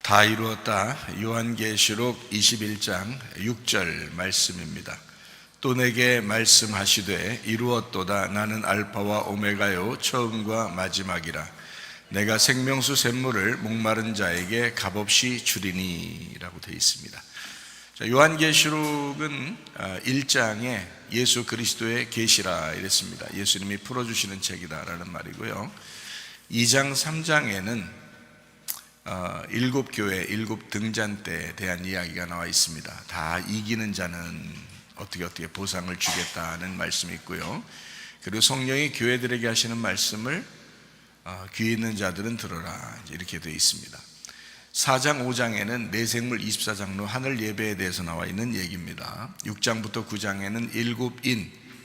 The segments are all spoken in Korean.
다 이루었다. 요한계시록 21장 6절 말씀입니다. 또 내게 말씀하시되 이루었도다. 나는 알파와 오메가요 처음과 마지막이라. 내가 생명수 샘물을 목마른 자에게 값없이 주리니 라고 되어 있습니다. 요한계시록은 1장에 예수 그리스도의 계시라 이랬습니다. 예수님이 풀어주시는 책이다라는 말이고요. 2장 3장에는 일곱 교회, 일곱 등잔 때에 대한 이야기가 나와 있습니다. 다 이기는 자는 어떻게 보상을 주겠다는 말씀이 있고요. 그리고 성령이 교회들에게 하시는 말씀을 귀 있는 자들은 들어라 이렇게 되어 있습니다. 4장 5장에는 내생물 24장로 하늘 예배에 대해서 나와 있는 얘기입니다. 6장부터 9장에는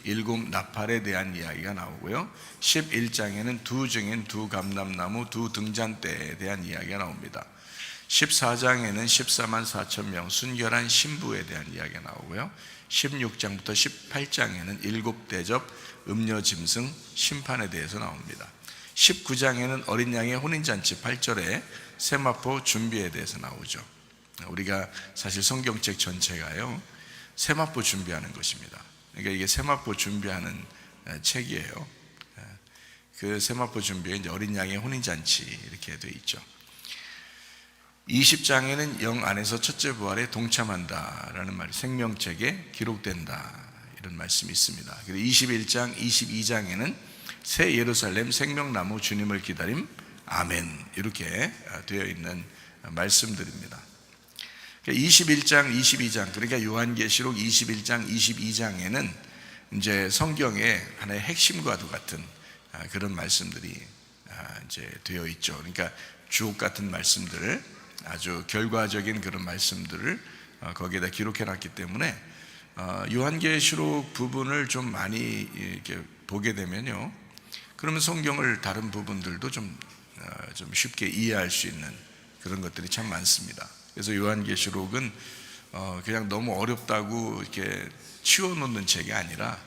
일곱 나팔에 대한 이야기가 나오고요. 11장에는 두 증인, 두 감람나무, 두 등잔대에 대한 이야기가 나옵니다. 14장에는 14만 4천 명 순결한 신부에 대한 이야기가 나오고요. 16장부터 18장에는 일곱 대접, 음료 짐승, 심판에 대해서 나옵니다. 19장에는 어린 양의 혼인잔치 8절에 세마포 준비에 대해서 나오죠. 우리가 사실 성경책 전체가요 세마포 준비하는 것입니다. 그러니까 이게 세마포 준비하는 책이에요. 그 세마포 준비에 이제 어린 양의 혼인잔치 이렇게 되어 있죠. 20장에는 영 안에서 첫째 부활에 동참한다라는 말이 생명책에 기록된다 이런 말씀이 있습니다. 그리고 21장, 22장에는 새 예루살렘 생명나무 주님을 기다림 아멘 이렇게 되어 있는 말씀들입니다. 21장, 22장 그러니까 요한계시록 21장, 22장에는 이제 성경의 하나의 핵심과도 같은 그런 말씀들이 이제 되어 있죠. 그러니까 주옥 같은 말씀들, 아주 결과적인 그런 말씀들을 거기에다 기록해 놨기 때문에 요한계시록 부분을 좀 많이 이렇게 보게 되면요, 그러면 성경을 다른 부분들도 좀 쉽게 이해할 수 있는 그런 것들이 참 많습니다. 그래서 요한계시록은 그냥 너무 어렵다고 이렇게 치워놓는 책이 아니라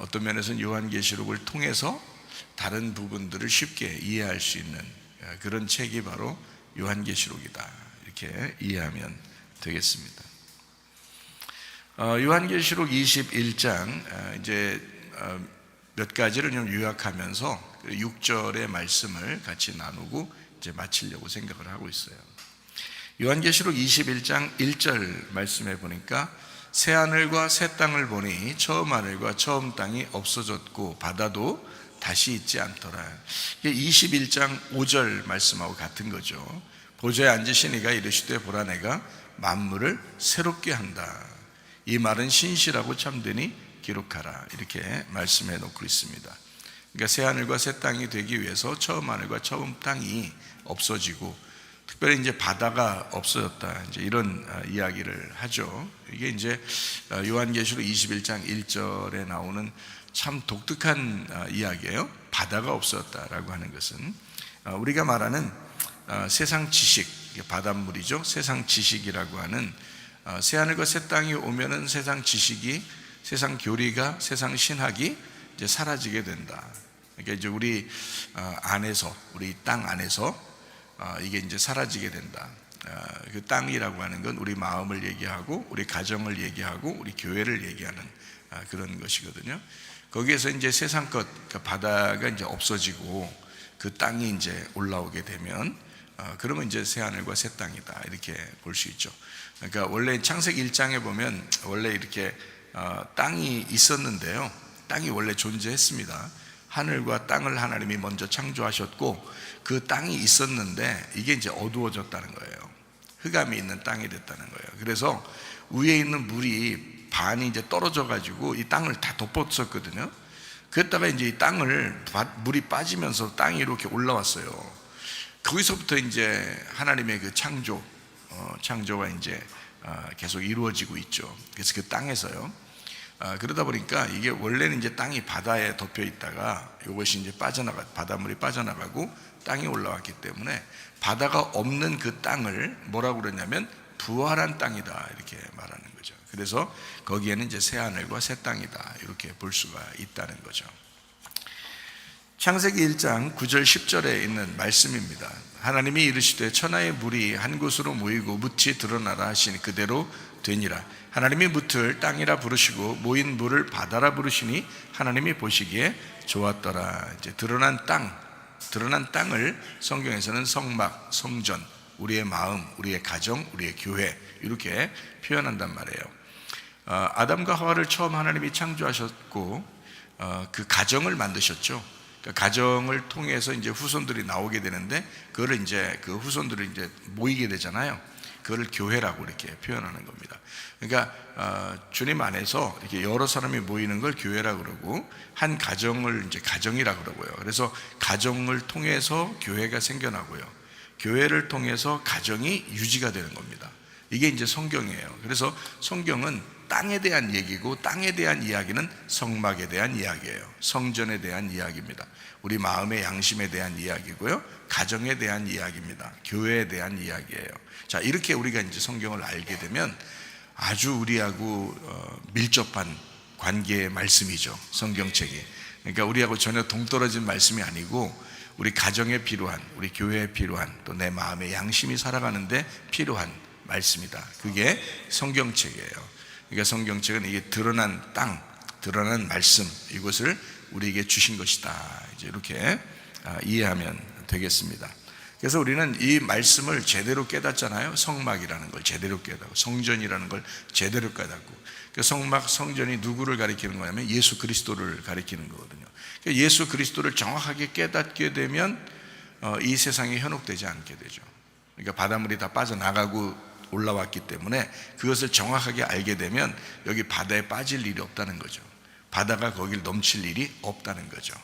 어떤 면에서는 요한계시록을 통해서 다른 부분들을 쉽게 이해할 수 있는 그런 책이 바로 요한계시록이다 이렇게 이해하면 되겠습니다. 요한계시록 21장 이제 몇 가지를 좀 요약하면서 6절의 말씀을 같이 나누고 이제 마치려고 생각을 하고 있어요. 요한계시록 21장 1절 말씀에 보니까 새 하늘과 새 땅을 보니 처음 하늘과 처음 땅이 없어졌고 바다도 다시 있지 않더라. 이게 21장 5절 말씀하고 같은 거죠. 보좌에 앉으신 이가 이르시되 보라 내가 만물을 새롭게 한다. 이 말은 신실하고 참되니 기록하라 이렇게 말씀해 놓고 있습니다. 그러니까 새 하늘과 새 땅이 되기 위해서 처음 하늘과 처음 땅이 없어지고 특별히 이제 바다가 없어졌다 이제 이런 이야기를 하죠. 이게 이제 요한계시록 21장 1절에 나오는 참 독특한 이야기예요. 바다가 없어졌다라고 하는 것은 우리가 말하는 세상 지식, 바닷물이죠. 세상 지식이라고 하는 새하늘과 새 땅이 오면은 세상 지식이, 세상 교리가, 세상 신학이 이제 사라지게 된다. 그러니까 이제 우리 안에서, 우리 땅 안에서 이게 이제 사라지게 된다. 그 땅이라고 하는 건 우리 마음을 얘기하고 우리 가정을 얘기하고 우리 교회를 얘기하는 그런 것이거든요. 거기에서 이제 세상 것, 그러니까 바다가 이제 없어지고 그 땅이 이제 올라오게 되면 그러면 이제 새 하늘과 새 땅이다 이렇게 볼 수 있죠. 그러니까 원래 창세기 1장에 보면 원래 이렇게 땅이 있었는데요, 땅이 원래 존재했습니다. 하늘과 땅을 하나님이 먼저 창조하셨고 그 땅이 있었는데 이게 이제 어두워졌다는 거예요. 흑암이 있는 땅이 됐다는 거예요. 그래서 위에 있는 물이 반이 이제 떨어져 가지고 이 땅을 다 덮었었거든요. 그랬다가 이제 이 땅을 물이 빠지면서 땅이 이렇게 올라왔어요. 거기서부터 이제 하나님의 그 창조가 이제 계속 이루어지고 있죠. 그래서 그 땅에서요. 그러다 보니까 이게 원래는 이제 땅이 바다에 덮여 있다가 이것이 이제 바닷물이 빠져나가고 땅이 올라왔기 때문에 바다가 없는 그 땅을 뭐라고 그러냐면 부활한 땅이다 이렇게 말하는 거죠. 그래서 거기에는 이제 새 하늘과 새 땅이다 이렇게 볼 수가 있다는 거죠. 창세기 1장 9절 10절에 있는 말씀입니다. 하나님이 이르시되 천하의 물이 한 곳으로 모이고 묻이 드러나라 하시니 그대로 되니라. 하나님이 묻을 땅이라 부르시고 모인 물을 바다라 부르시니 하나님이 보시기에 좋았더라. 이제 드러난 땅을 성경에서는 성막, 성전, 우리의 마음, 우리의 가정, 우리의 교회 이렇게 표현한단 말이에요. 아담과 하와를 처음 하나님이 창조하셨고 그 가정을 만드셨죠. 그 가정을 통해서 이제 후손들이 나오게 되는데 그거를 이제 그 후손들이 이제 모이게 되잖아요. 그걸 교회라고 이렇게 표현하는 겁니다. 그러니까 주님 안에서 이렇게 여러 사람이 모이는 걸 교회라고 그러고 한 가정을 이제 가정이라고 그러고요. 그래서 가정을 통해서 교회가 생겨나고요. 교회를 통해서 가정이 유지가 되는 겁니다. 이게 이제 성경이에요. 그래서 성경은 땅에 대한 얘기고 땅에 대한 이야기는 성막에 대한 이야기예요. 성전에 대한 이야기입니다. 우리 마음의 양심에 대한 이야기고요. 가정에 대한 이야기입니다. 교회에 대한 이야기예요. 자, 이렇게 우리가 이제 성경을 알게 되면 아주 우리하고 밀접한 관계의 말씀이죠. 성경책이. 그러니까 우리하고 전혀 동떨어진 말씀이 아니고 우리 가정에 필요한, 우리 교회에 필요한, 또 내 마음의 양심이 살아가는데 필요한 말씀이다. 그게 성경책이에요. 그러니까 성경책은 이게 드러난 땅, 드러난 말씀, 이것을 우리에게 주신 것이다. 이제 이렇게 이해하면 되겠습니다. 그래서 우리는 이 말씀을 제대로 깨닫잖아요. 성막이라는 걸 제대로 깨닫고, 성전이라는 걸 제대로 깨닫고. 그 성막, 성전이 누구를 가리키는 거냐면 예수 그리스도를 가리키는 거거든요. 예수 그리스도를 정확하게 깨닫게 되면 이 세상에 현혹되지 않게 되죠. 그러니까 바닷물이 다 빠져나가고 올라왔기 때문에 그것을 정확하게 알게 되면 여기 바다에 빠질 일이 없다는 거죠. 바다가 거길 넘칠 일이 없다는 거죠.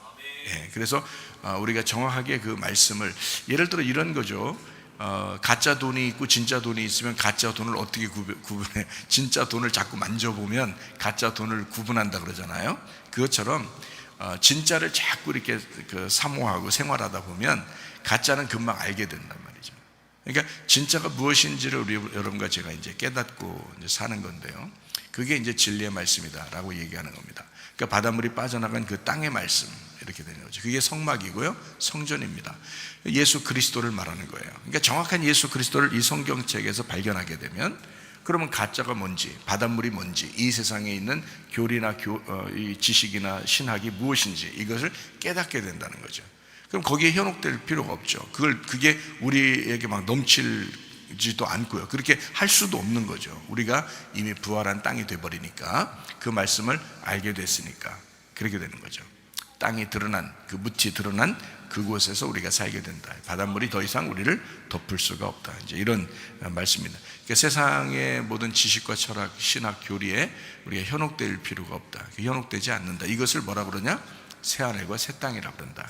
예, 그래서 우리가 정확하게 그 말씀을, 예를 들어 이런 거죠. 가짜 돈이 있고 진짜 돈이 있으면 가짜 돈을 어떻게 구분해? 진짜 돈을 자꾸 만져보면 가짜 돈을 구분한다 그러잖아요. 그것처럼 진짜를 자꾸 이렇게 사모하고 생활하다 보면 가짜는 금방 알게 된단 말이죠. 그러니까 진짜가 무엇인지를 우리 여러분과 제가 이제 깨닫고 이제 사는 건데요. 그게 이제 진리의 말씀이다라고 얘기하는 겁니다. 그러니까 바닷물이 빠져나간 그 땅의 말씀, 이렇게 되는 거죠. 그게 성막이고요, 성전입니다. 예수 그리스도를 말하는 거예요. 그러니까 정확한 예수 그리스도를 이 성경책에서 발견하게 되면, 그러면 가짜가 뭔지, 바닷물이 뭔지, 이 세상에 있는 교리나 이 지식이나 신학이 무엇인지 이것을 깨닫게 된다는 거죠. 그럼 거기에 현혹될 필요가 없죠. 그게 우리에게 막 넘칠지도 않고요. 그렇게 할 수도 없는 거죠. 우리가 이미 부활한 땅이 돼버리니까, 그 말씀을 알게 됐으니까 그렇게 되는 거죠. 땅이 드러난, 그 묻이 드러난 그곳에서 우리가 살게 된다. 바닷물이 더 이상 우리를 덮을 수가 없다. 이제 이런 말씀입니다. 그러니까 세상의 모든 지식과 철학, 신학, 교리에 우리가 현혹될 필요가 없다. 현혹되지 않는다. 이것을 뭐라 그러냐? 새하늘과 새 땅이라 그런다.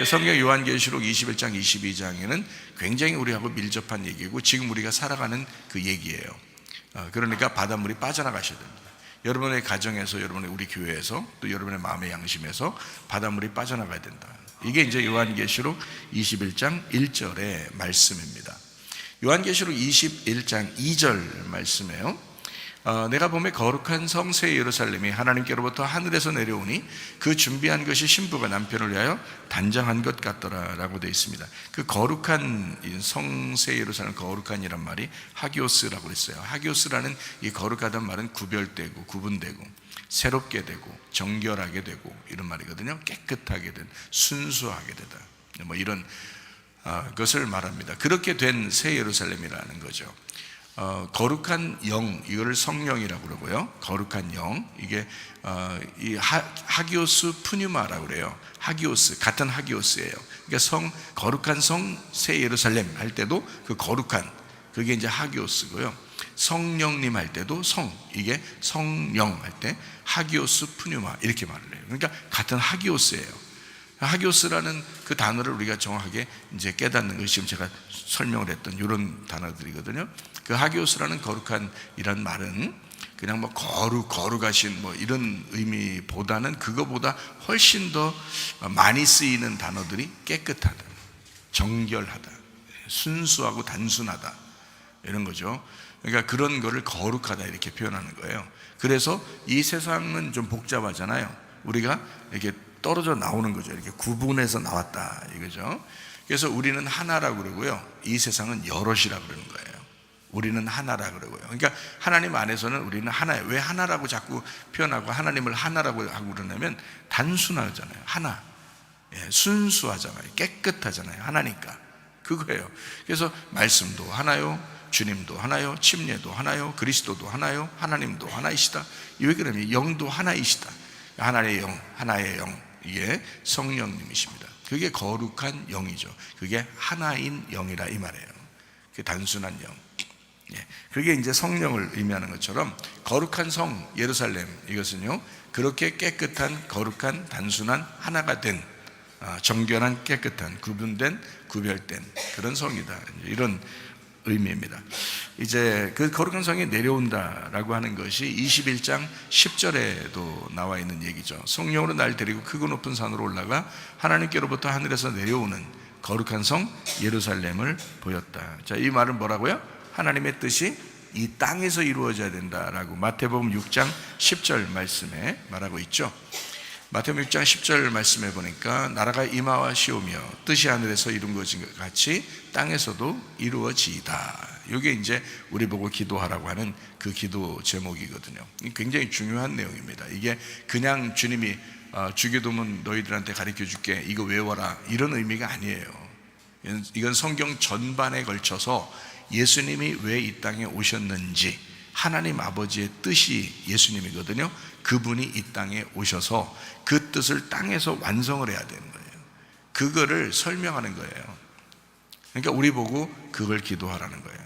성경 요한계시록 21장 22장에는 굉장히 우리하고 밀접한 얘기고 지금 우리가 살아가는 그 얘기예요. 그러니까 바닷물이 빠져나가셔야 됩니다. 여러분의 가정에서, 여러분의 우리 교회에서, 또 여러분의 마음의 양심에서 바닷물이 빠져나가야 된다. 이게 이제 요한계시록 21장 1절의 말씀입니다. 요한계시록 21장 2절 말씀이에요. 내가 보매 거룩한 성 새 예루살렘이 하나님께로부터 하늘에서 내려오니 그 준비한 것이 신부가 남편을 위하여 단장한 것 같더라 라고 되어 있습니다. 그 거룩한 성 새 예루살렘, 거룩한이란 말이 하기오스라고 했어요. 하기오스라는 이 거룩하다는 말은 구별되고 구분되고 새롭게 되고 정결하게 되고 이런 말이거든요. 깨끗하게 된, 순수하게 되다, 뭐 이런 것을 말합니다. 그렇게 된 새 예루살렘이라는 거죠. 거룩한 영, 이거를 성령이라고 그러고요. 거룩한 영, 이게 이 하기오스 푸뉴마라고 그래요. 하기오스, 같은 하기오스예요. 그러니까 거룩한 성 새 예루살렘 할 때도 그 거룩한, 그게 이제 하기오스고요. 성령님 할 때도 이게 성령 할 때 하기오스 푸뉴마 이렇게 말을 해요. 그러니까 같은 하기오스예요. 하기오스라는 그 단어를 우리가 정확하게 이제 깨닫는 것이 지금 제가 설명을 했던 이런 단어들이거든요. 그 하기오스라는 거룩한 이란 말은 그냥 뭐 거룩하신 뭐 이런 의미보다는 그거보다 훨씬 더 많이 쓰이는 단어들이 깨끗하다, 정결하다, 순수하고 단순하다 이런 거죠. 그러니까 그런 거를 거룩하다 이렇게 표현하는 거예요. 그래서 이 세상은 좀 복잡하잖아요. 우리가 이렇게 떨어져 나오는 거죠. 이렇게 구분해서 나왔다 이거죠. 그래서 우리는 하나라고 그러고요, 이 세상은 여럿이라고 그러는 거예요. 우리는 하나라 그러고요. 그러니까 하나님 안에서는 우리는 하나예요. 왜 하나라고 자꾸 표현하고 하나님을 하나라고 하고 그러냐면 단순하잖아요. 하나, 순수하잖아요. 깨끗하잖아요. 하나니까 그거예요. 그래서 말씀도 하나요, 주님도 하나요, 침례도 하나요, 그리스도도 하나요, 하나님도 하나이시다. 왜 그러냐면 영도 하나이시다. 하나의 영, 하나의 영, 이게 성령님이십니다. 그게 거룩한 영이죠. 그게 하나인 영이라 이 말이에요. 그게 단순한 영. 그게 이제 성령을 의미하는 것처럼 거룩한 성 예루살렘, 이것은요 그렇게 깨끗한 거룩한 단순한 하나가 된 정결한 깨끗한 구분된 구별된 그런 성이다, 이런 의미입니다. 이제 그 거룩한 성이 내려온다라고 하는 것이 21장 10절에도 나와 있는 얘기죠. 성령으로 날 데리고 크고 높은 산으로 올라가 하나님께로부터 하늘에서 내려오는 거룩한 성 예루살렘을 보였다. 자, 이 말은 뭐라고요? 하나님의 뜻이 이 땅에서 이루어져야 된다라고 마태복음 6장 10절 말씀에 말하고 있죠. 마태복음 6장 10절 말씀에 보니까 나라가 임하시오며 뜻이 하늘에서 이룬 것인 것 같이 땅에서도 이루어지이다. 이게 이제 우리 보고 기도하라고 하는 그 기도 제목이거든요. 굉장히 중요한 내용입니다. 이게 그냥 주님이 주기도문 너희들한테 가르쳐 줄게, 이거 외워라, 이런 의미가 아니에요. 이건 성경 전반에 걸쳐서 예수님이 왜 이 땅에 오셨는지, 하나님 아버지의 뜻이 예수님이거든요. 그분이 이 땅에 오셔서 그 뜻을 땅에서 완성을 해야 되는 거예요. 그거를 설명하는 거예요. 그러니까 우리 보고 그걸 기도하라는 거예요.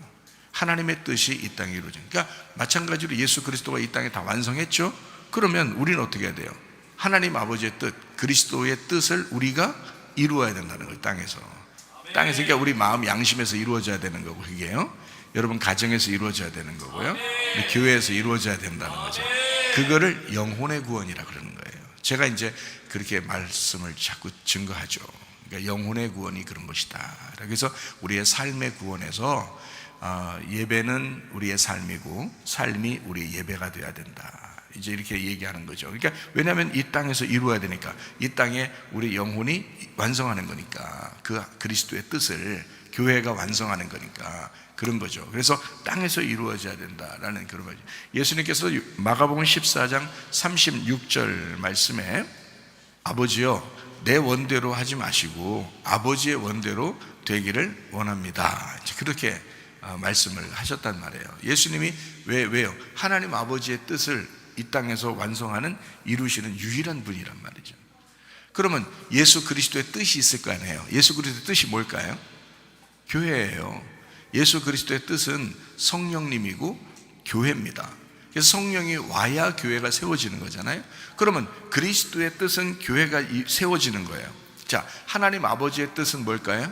하나님의 뜻이 이 땅에 이루어진. 그러니까 마찬가지로 예수 그리스도가 이 땅에 다 완성했죠. 그러면 우리는 어떻게 해야 돼요? 하나님 아버지의 뜻, 그리스도의 뜻을 우리가 이루어야 된다는 거예요. 땅에서. 그러니까 우리 마음 양심에서 이루어져야 되는 거고, 그게요, 여러분 가정에서 이루어져야 되는 거고요, 우리 교회에서 이루어져야 된다는 거죠. 그거를 영혼의 구원이라 그러는 거예요. 제가 이제 그렇게 말씀을 자꾸 증거하죠. 그러니까 영혼의 구원이 그런 것이다. 그래서 우리의 삶의 구원에서 예배는 우리의 삶이고 삶이 우리의 예배가 되어야 된다, 이제 이렇게 얘기하는 거죠. 그러니까 왜냐하면 이 땅에서 이루어야 되니까, 이 땅에 우리 영혼이 완성하는 거니까, 그 그리스도의 뜻을 교회가 완성하는 거니까 그런 거죠. 그래서 땅에서 이루어져야 된다라는 그런 거죠. 예수님께서 마가복음 14장 36절 말씀에 아버지여 내 원대로 하지 마시고 아버지의 원대로 되기를 원합니다, 그렇게 말씀을 하셨단 말이에요. 예수님이 왜요? 하나님 아버지의 뜻을 이 땅에서 완성하는, 이루시는 유일한 분이란 말이죠. 그러면 예수 그리스도의 뜻이 있을 거 아니에요. 예수 그리스도의 뜻이 뭘까요? 교회예요. 예수 그리스도의 뜻은 성령님이고 교회입니다. 그래서 성령이 와야 교회가 세워지는 거잖아요. 그러면 그리스도의 뜻은 교회가 세워지는 거예요. 자, 하나님 아버지의 뜻은 뭘까요?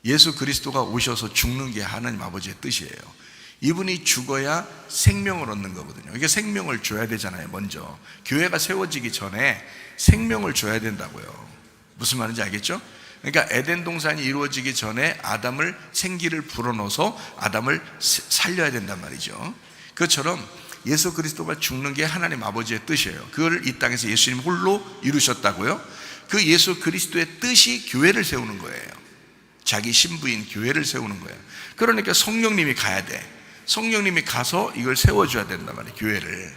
예수 그리스도가 오셔서 죽는 게 하나님 아버지의 뜻이에요. 이분이 죽어야 생명을 얻는 거거든요. 이게 생명을 줘야 되잖아요. 먼저 교회가 세워지기 전에 생명을 줘야 된다고요. 무슨 말인지 알겠죠? 그러니까 에덴 동산이 이루어지기 전에 아담을, 생기를 불어넣어서 아담을 살려야 된단 말이죠. 그것처럼 예수 그리스도가 죽는 게 하나님 아버지의 뜻이에요. 그걸 이 땅에서 예수님 홀로 이루셨다고요. 그 예수 그리스도의 뜻이 교회를 세우는 거예요. 자기 신부인 교회를 세우는 거예요. 그러니까 성령님이 가야 돼. 성령님이 가서 이걸 세워줘야 된단 말이에요. 교회를.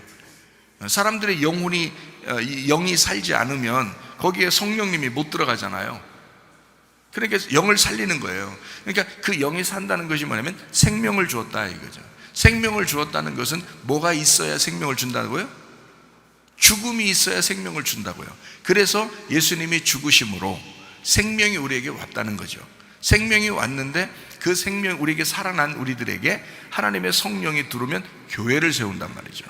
사람들의 영이 살지 않으면 거기에 성령님이 못 들어가잖아요. 그러니까 영을 살리는 거예요. 그러니까 그 영이 산다는 것이 뭐냐면 생명을 주었다 이거죠. 생명을 주었다는 것은 뭐가 있어야 생명을 준다고요? 죽음이 있어야 생명을 준다고요. 그래서 예수님이 죽으심으로 생명이 우리에게 왔다는 거죠. 생명이 왔는데 그 생명, 우리에게 살아난 우리들에게 하나님의 성령이 들어오면 교회를 세운단 말이죠.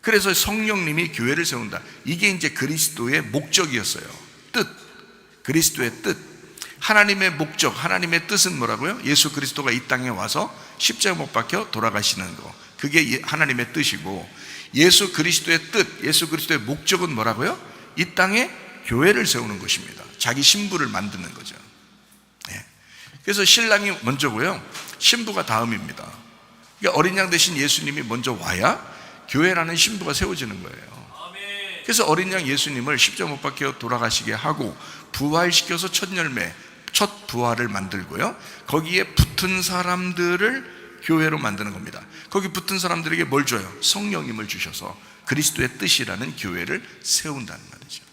그래서 성령님이 교회를 세운다. 이게 이제 그리스도의 목적이었어요. 뜻, 그리스도의 뜻, 하나님의 목적, 하나님의 뜻은 뭐라고요? 예수 그리스도가 이 땅에 와서 십자가 못 박혀 돌아가시는 거, 그게 하나님의 뜻이고, 예수 그리스도의 뜻, 예수 그리스도의 목적은 뭐라고요? 이 땅에 교회를 세우는 것입니다. 자기 신부를 만드는 거죠. 그래서 신랑이 먼저고요, 신부가 다음입니다. 그러니까 어린 양 대신 예수님이 먼저 와야 교회라는 신부가 세워지는 거예요. 그래서 어린 양 예수님을 십자가 못 박혀 돌아가시게 하고 부활시켜서 첫 열매, 첫 부활을 만들고요, 거기에 붙은 사람들을 교회로 만드는 겁니다. 거기 붙은 사람들에게 뭘 줘요? 성령님을 주셔서 그리스도의 뜻이라는 교회를 세운다는 말이죠.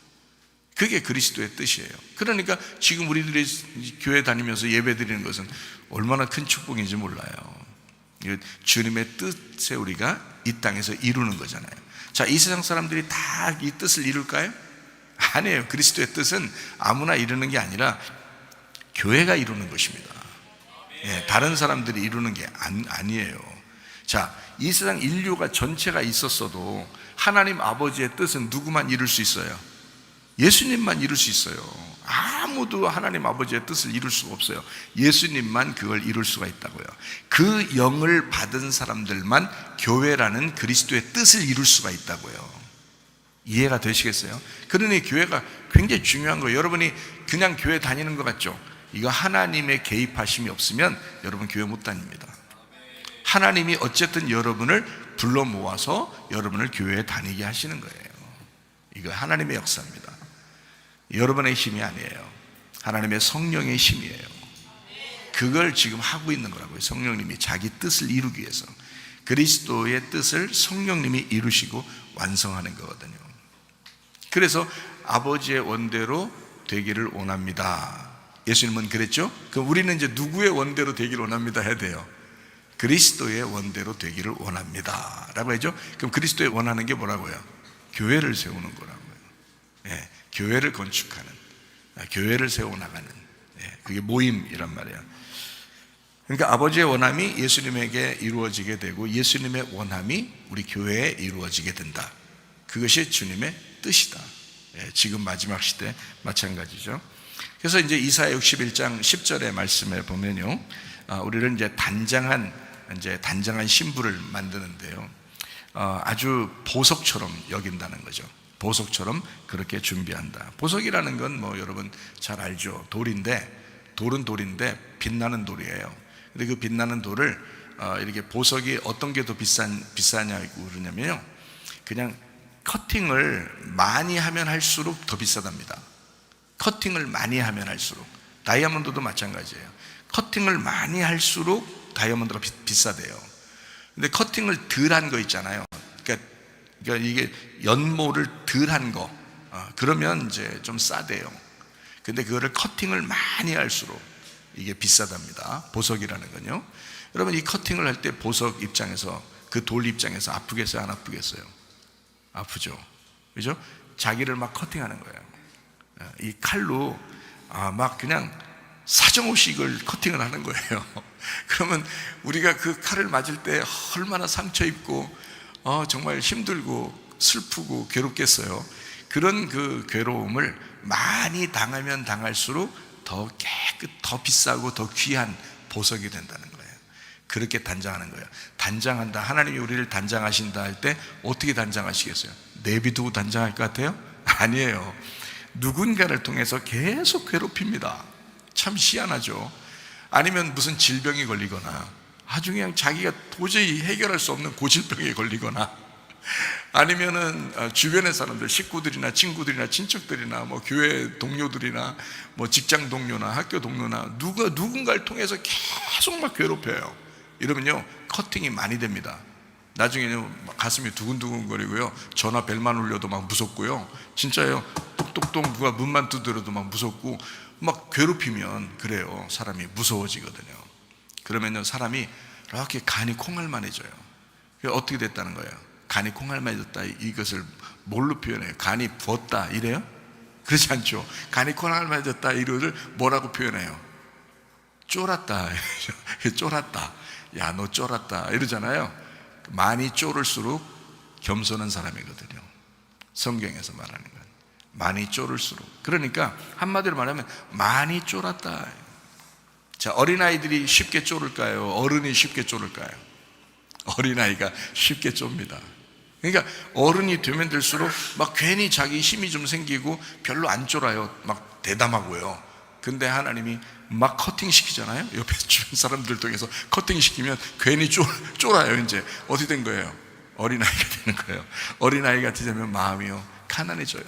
그게 그리스도의 뜻이에요. 그러니까 지금 우리들이 교회 다니면서 예배 드리는 것은 얼마나 큰 축복인지 몰라요. 주님의 뜻에 우리가 이 땅에서 이루는 거잖아요. 자, 이 세상 사람들이 다 이 뜻을 이룰까요? 아니에요. 그리스도의 뜻은 아무나 이루는 게 아니라 교회가 이루는 것입니다. 다른 사람들이 이루는 게 아니에요. 자, 이 세상 인류가 전체가 있었어도 하나님 아버지의 뜻은 누구만 이룰 수 있어요? 예수님만 이룰 수 있어요. 아무도 하나님 아버지의 뜻을 이룰 수가 없어요. 예수님만 그걸 이룰 수가 있다고요. 그 영을 받은 사람들만 교회라는 그리스도의 뜻을 이룰 수가 있다고요. 이해가 되시겠어요? 그러니 교회가 굉장히 중요한 거예요. 여러분이 그냥 교회 다니는 것 같죠? 이거 하나님의 개입하심이 없으면 여러분 교회 못 다닙니다. 하나님이 어쨌든 여러분을 불러 모아서 여러분을 교회에 다니게 하시는 거예요. 이거 하나님의 역사입니다. 여러분의 힘이 아니에요. 하나님의 성령의 힘이에요. 그걸 지금 하고 있는 거라고요. 성령님이 자기 뜻을 이루기 위해서 그리스도의 뜻을 성령님이 이루시고 완성하는 거거든요. 그래서 아버지의 원대로 되기를 원합니다. 예수님은 그랬죠? 그럼 우리는 이제 누구의 원대로 되기를 원합니다 해야 돼요. 그리스도의 원대로 되기를 원합니다 라고 하죠. 그럼 그리스도의 원하는 게 뭐라고요? 교회를 세우는 거라고요. 교회를 건축하는, 교회를 세워나가는, 그게 모임이란 말이에요. 그러니까 아버지의 원함이 예수님에게 이루어지게 되고 예수님의 원함이 우리 교회에 이루어지게 된다. 그것이 주님의 뜻이다. 지금 마지막 시대 마찬가지죠. 그래서 이제 이사야 61장 10절의 말씀에 보면요, 우리를 이제 단장한 신부를 만드는데요, 아주 보석처럼 여긴다는 거죠. 보석처럼 그렇게 준비한다. 보석이라는 건 뭐 여러분 잘 알죠. 돌은 돌인데 빛나는 돌이에요. 근데 그 빛나는 돌을 이렇게 보석이 어떤 게 더 비싸냐고 그러냐면요, 그냥 커팅을 많이 하면 할수록 더 비싸답니다. 커팅을 많이 하면 할수록. 다이아몬드도 마찬가지예요. 커팅을 많이 할수록 다이아몬드가 비싸대요. 근데 커팅을 덜 한 거 있잖아요. 그러니까 이게 연모를 덜 한 거, 그러면 이제 좀 싸대요. 근데 그거를 커팅을 많이 할수록 이게 비싸답니다. 보석이라는 건요. 여러분, 이 커팅을 할 때 보석 입장에서, 그 돌 입장에서 아프겠어요? 안 아프겠어요? 아프죠. 그죠? 자기를 막 커팅하는 거예요. 이 칼로 막 그냥 사정없이 이걸 커팅을 하는 거예요. 그러면 우리가 그 칼을 맞을 때 얼마나 상처 입고 정말 힘들고 슬프고 괴롭겠어요. 그런 그 괴로움을 많이 당하면 당할수록 더 비싸고 더 귀한 보석이 된다는 거예요. 그렇게 단장하는 거예요. 단장한다. 하나님이 우리를 단장하신다 할 때 어떻게 단장하시겠어요? 내비두고 단장할 것 같아요? 아니에요. 누군가를 통해서 계속 괴롭힙니다. 참 희한하죠. 아니면 무슨 질병이 걸리거나, 아주 그냥 자기가 도저히 해결할 수 없는 고질병에 걸리거나, 아니면은 주변의 사람들, 식구들이나 친구들이나 친척들이나 뭐 교회 동료들이나 뭐 직장 동료나 학교 동료나 누군가를 통해서 계속 막 괴롭혀요. 이러면요, 커팅이 많이 됩니다. 나중에는 가슴이 두근두근거리고요, 전화 벨만 울려도 막 무섭고요, 진짜요, 똑똑똑 누가 문만 두드려도 막 무섭고, 막 괴롭히면 그래요, 사람이 무서워지거든요. 그러면요, 사람이 이렇게 간이 콩알만해져요. 어떻게 됐다는 거예요? 간이 콩알만해졌다. 이것을 뭘로 표현해요? 간이 부었다 이래요? 그렇지 않죠. 간이 콩알만해졌다 이거를 뭐라고 표현해요? 쫄았다. 쫄았다. 야, 너 쫄았다 이러잖아요. 많이 쫄을수록 겸손한 사람이거든요. 성경에서 말하는 건 많이 쫄을수록. 그러니까 한마디로 말하면 많이 쫄았다. 자, 어린아이들이 쉽게 쫄을까요? 어른이 쉽게 쫄을까요? 어린아이가 쉽게 좁니다. 그러니까 어른이 되면 될수록 막 괜히 자기 힘이 좀 생기고 별로 안 쫄아요. 막 대담하고요. 근데 하나님이 막 커팅 시키잖아요. 옆에 주변 사람들 통해서 커팅 시키면 괜히 쫄아요. 이제 어떻게 된 거예요? 어린아이가 되는 거예요. 어린아이가 되면 마음이요, 가난해져요.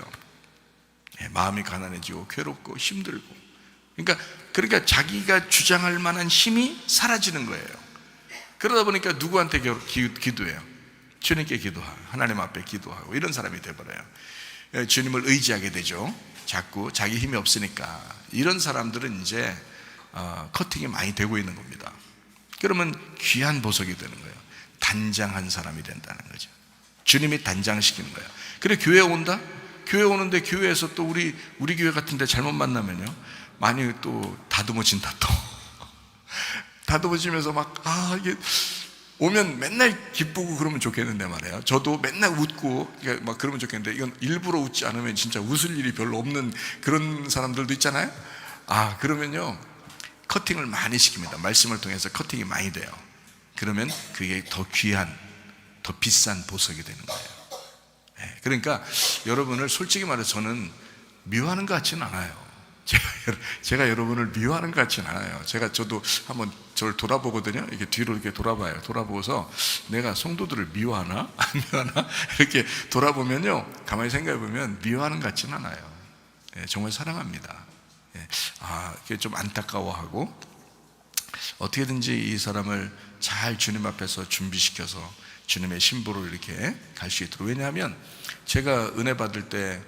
마음이 가난해지고 괴롭고 힘들고. 그러니까 자기가 주장할 만한 힘이 사라지는 거예요. 그러다 보니까 누구한테 기도해요? 주님께 기도하고 하나님 앞에 기도하고 이런 사람이 돼버려요. 주님을 의지하게 되죠. 자꾸 자기 힘이 없으니까. 이런 사람들은 이제 커팅이 많이 되고 있는 겁니다. 그러면 귀한 보석이 되는 거예요. 단장한 사람이 된다는 거죠. 주님이 단장시키는 거예요. 그래 교회 온다? 교회 오는데 교회에서 또 우리 교회 같은 데 잘못 만나면요, 많이 또 다듬어진다. 또 다듬어지면서 이게 오면 맨날 기쁘고 그러면 좋겠는데 말이에요. 저도 맨날 웃고 막 그러면 좋겠는데, 이건 일부러 웃지 않으면 진짜 웃을 일이 별로 없는 그런 사람들도 있잖아요. 그러면요 커팅을 많이 시킵니다. 말씀을 통해서 커팅이 많이 돼요. 그러면 그게 더 귀한, 더 비싼 보석이 되는 거예요. 그러니까 여러분을 솔직히 말해서 저는 미워하는 것 같지는 않아요. 제가 여러분을 미워하는 것 같지는 않아요. 저도 한번 저를 돌아보거든요. 이렇게 뒤로 이렇게 돌아봐요. 돌아보고서 내가 성도들을 미워하나? 안 미워하나? 이렇게 돌아보면요, 가만히 생각해 보면 미워하는 것 같지는 않아요. 정말 사랑합니다. 그게 좀 안타까워하고, 어떻게든지 이 사람을 잘 주님 앞에서 준비시켜서 주님의 신부로 이렇게 갈 수 있도록. 왜냐하면 제가 은혜 받을 때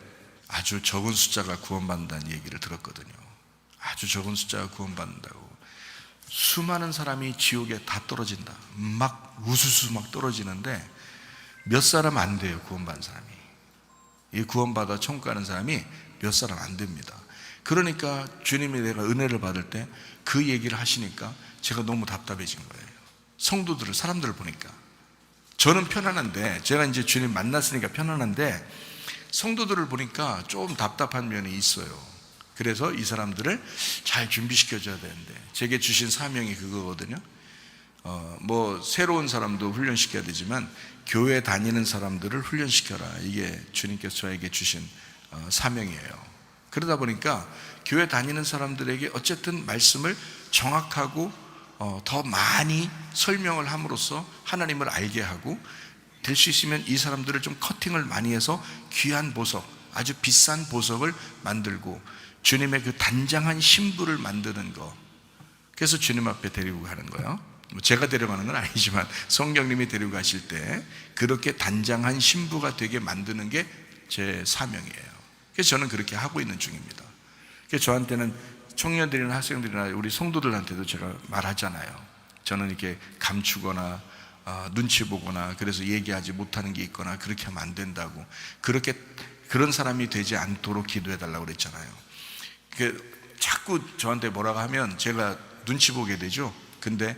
아주 적은 숫자가 구원받는다는 얘기를 들었거든요. 아주 적은 숫자가 구원받는다고. 수많은 사람이 지옥에 다 떨어진다. 막 우수수 막 떨어지는데 몇 사람 안 돼요, 구원받은 사람이. 이 구원받아 천국 가는 사람이 몇 사람 안 됩니다. 그러니까 주님이 내가 은혜를 받을 때 그 얘기를 하시니까 제가 너무 답답해진 거예요. 성도들을, 사람들을 보니까. 저는 편안한데, 제가 이제 주님 만났으니까 편안한데, 성도들을 보니까 좀 답답한 면이 있어요. 그래서 이 사람들을 잘 준비시켜줘야 되는데, 제게 주신 사명이 그거거든요. 새로운 사람도 훈련시켜야 되지만 교회 다니는 사람들을 훈련시켜라. 이게 주님께서 저에게 주신 사명이에요. 그러다 보니까 교회 다니는 사람들에게 어쨌든 말씀을 정확하고 더 많이 설명을 함으로써 하나님을 알게 하고, 될 수 있으면 이 사람들을 좀 커팅을 많이 해서 귀한 보석, 아주 비싼 보석을 만들고 주님의 그 단장한 신부를 만드는 거. 그래서 주님 앞에 데리고 가는 거예요. 제가 데려가는 건 아니지만 성령님이 데리고 가실 때 그렇게 단장한 신부가 되게 만드는 게 제 사명이에요. 그래서 저는 그렇게 하고 있는 중입니다. 그래서 저한테는 청년들이나 학생들이나 우리 성도들한테도 제가 말하잖아요. 저는 이렇게 감추거나 눈치 보거나 그래서 얘기하지 못하는 게 있거나 그렇게 하면 안 된다고, 그런 사람이 되지 않도록 기도해 달라고 그랬잖아요. 자꾸 저한테 뭐라고 하면 제가 눈치 보게 되죠. 근데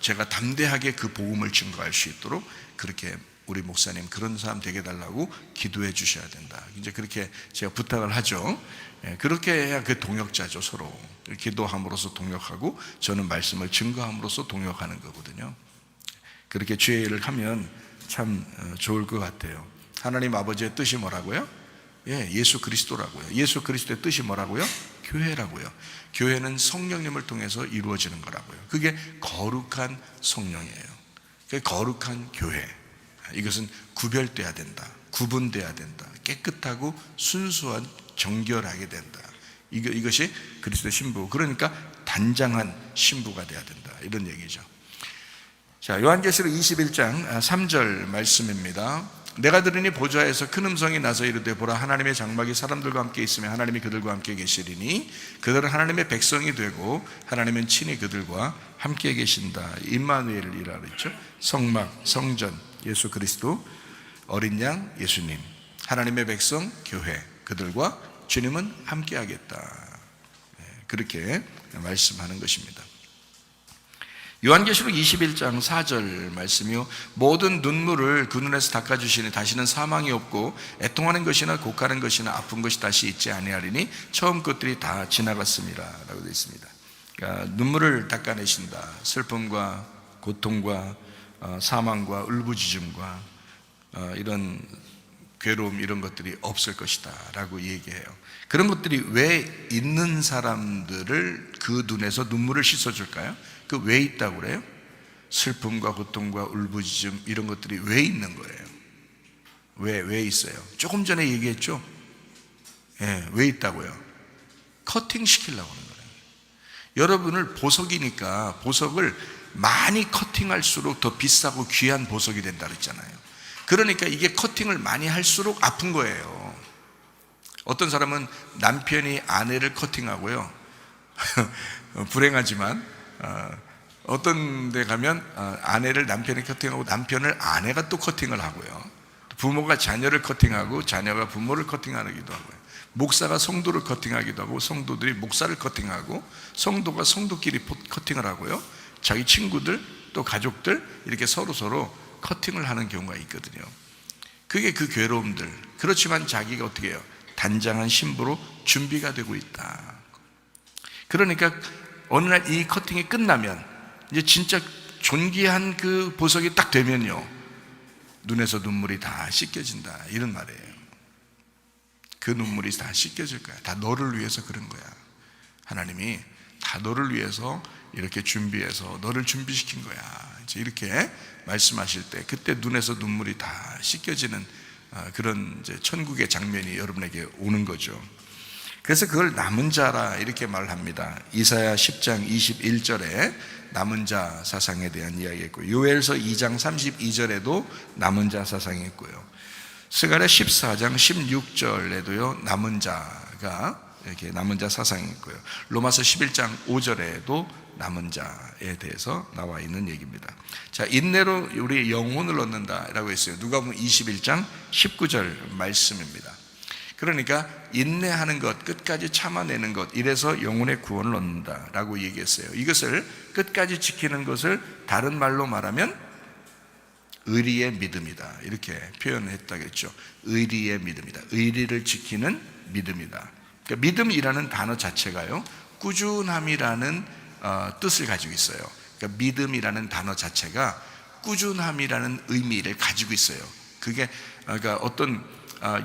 제가 담대하게 그 복음을 증거할 수 있도록 그렇게 우리 목사님 그런 사람 되게 해달라고 기도해 주셔야 된다. 이제 그렇게 제가 부탁을 하죠. 그렇게 해야 그 동역자죠. 서로 기도함으로써 동역하고 저는 말씀을 증거함으로써 동역하는 거거든요. 그렇게 주의 일을 하면 참 좋을 것 같아요. 하나님 아버지의 뜻이 뭐라고요? 예수 그리스도라고요. 예수 그리스도의 뜻이 뭐라고요? 교회라고요. 교회는 성령님을 통해서 이루어지는 거라고요. 그게 거룩한 성령이에요. 그게 거룩한 교회. 이것은 구별돼야 된다. 구분돼야 된다. 깨끗하고 순수한, 정결하게 된다. 이것이 그리스도의 신부. 그러니까 단장한 신부가 돼야 된다. 이런 얘기죠. 자, 요한계시록 21장 3절 말씀입니다. 내가 들으니 보좌에서 큰 음성이 나서 이르되 보라, 하나님의 장막이 사람들과 함께 있으며 하나님이 그들과 함께 계시리니 그들은 하나님의 백성이 되고 하나님은 친히 그들과 함께 계신다. 임마누엘이라 그랬죠. 성막, 성전, 예수 그리스도, 어린 양 예수님, 하나님의 백성 교회, 그들과 주님은 함께 하겠다. 그렇게 말씀하는 것입니다. 요한계시록 21장 4절 말씀이요, 모든 눈물을 그 눈에서 닦아주시니 다시는 사망이 없고 애통하는 것이나 곡하는 것이나 아픈 것이 다시 있지 아니하리니 처음 것들이 다 지나갔습니다 라고 되어 있습니다. 그러니까 눈물을 닦아내신다. 슬픔과 고통과 사망과 울부짖음과 이런 괴로움, 이런 것들이 없을 것이다 라고 얘기해요. 그런 것들이 왜 있는 사람들을 그 눈에서 눈물을 씻어줄까요? 그 왜 있다고 그래요? 슬픔과 고통과 울부짖음 이런 것들이 왜 있는 거예요? 왜 있어요? 조금 전에 얘기했죠? 예, 왜 있다고요? 커팅 시키려고 하는 거예요. 여러분을 보석이니까 보석을 많이 커팅할수록 더 비싸고 귀한 보석이 된다 그랬잖아요. 그러니까 이게 커팅을 많이 할수록 아픈 거예요. 어떤 사람은 남편이 아내를 커팅하고요. 불행하지만 어떤 데 가면 아내를 남편이 커팅하고 남편을 아내가 또 커팅을 하고요. 부모가 자녀를 커팅하고 자녀가 부모를 커팅하기도 하고요. 목사가 성도를 커팅하기도 하고 성도들이 목사를 커팅하고 성도가 성도끼리 커팅을 하고요. 자기 친구들 또 가족들 이렇게 서로 커팅을 하는 경우가 있거든요. 그게 그 괴로움들. 그렇지만 자기가 어떻게 해요? 단장한 신부로 준비가 되고 있다. 그러니까 어느 날 이 커팅이 끝나면 이제 진짜 존귀한 그 보석이 딱 되면요, 눈에서 눈물이 다 씻겨진다 이런 말이에요. 그 눈물이 다 씻겨질 거야. 다 너를 위해서 그런 거야. 하나님이 다 너를 위해서 이렇게 준비해서 너를 준비시킨 거야. 이제 이렇게 말씀하실 때 그때 눈에서 눈물이 다 씻겨지는 그런 이제 천국의 장면이 여러분에게 오는 거죠. 그래서 그걸 남은 자라 이렇게 말을 합니다. 이사야 10장 21절에 남은 자 사상에 대한 이야기했고요. 요엘서 2장 32절에도 남은 자 사상이 있고요. 스가랴 14장 16절에도요 남은 자가 이렇게 남은 자 사상이 있고요. 로마서 11장 5절에도 남은 자에 대해서 나와 있는 얘기입니다. 자, 인내로 우리 영혼을 얻는다라고 했어요. 누가복음 21장 19절 말씀입니다. 그러니까 인내하는 것, 끝까지 참아내는 것, 이래서 영혼의 구원을 얻는다라고 얘기했어요. 이것을 끝까지 지키는 것을 다른 말로 말하면 의리의 믿음이다 이렇게 표현했다겠죠. 의리의 믿음이다. 의리를 지키는 믿음이다. 그러니까 믿음이라는 단어 자체가요 꾸준함이라는 뜻을 가지고 있어요. 그러니까 믿음이라는 단어 자체가 꾸준함이라는 의미를 가지고 있어요. 그게 그러니까 어떤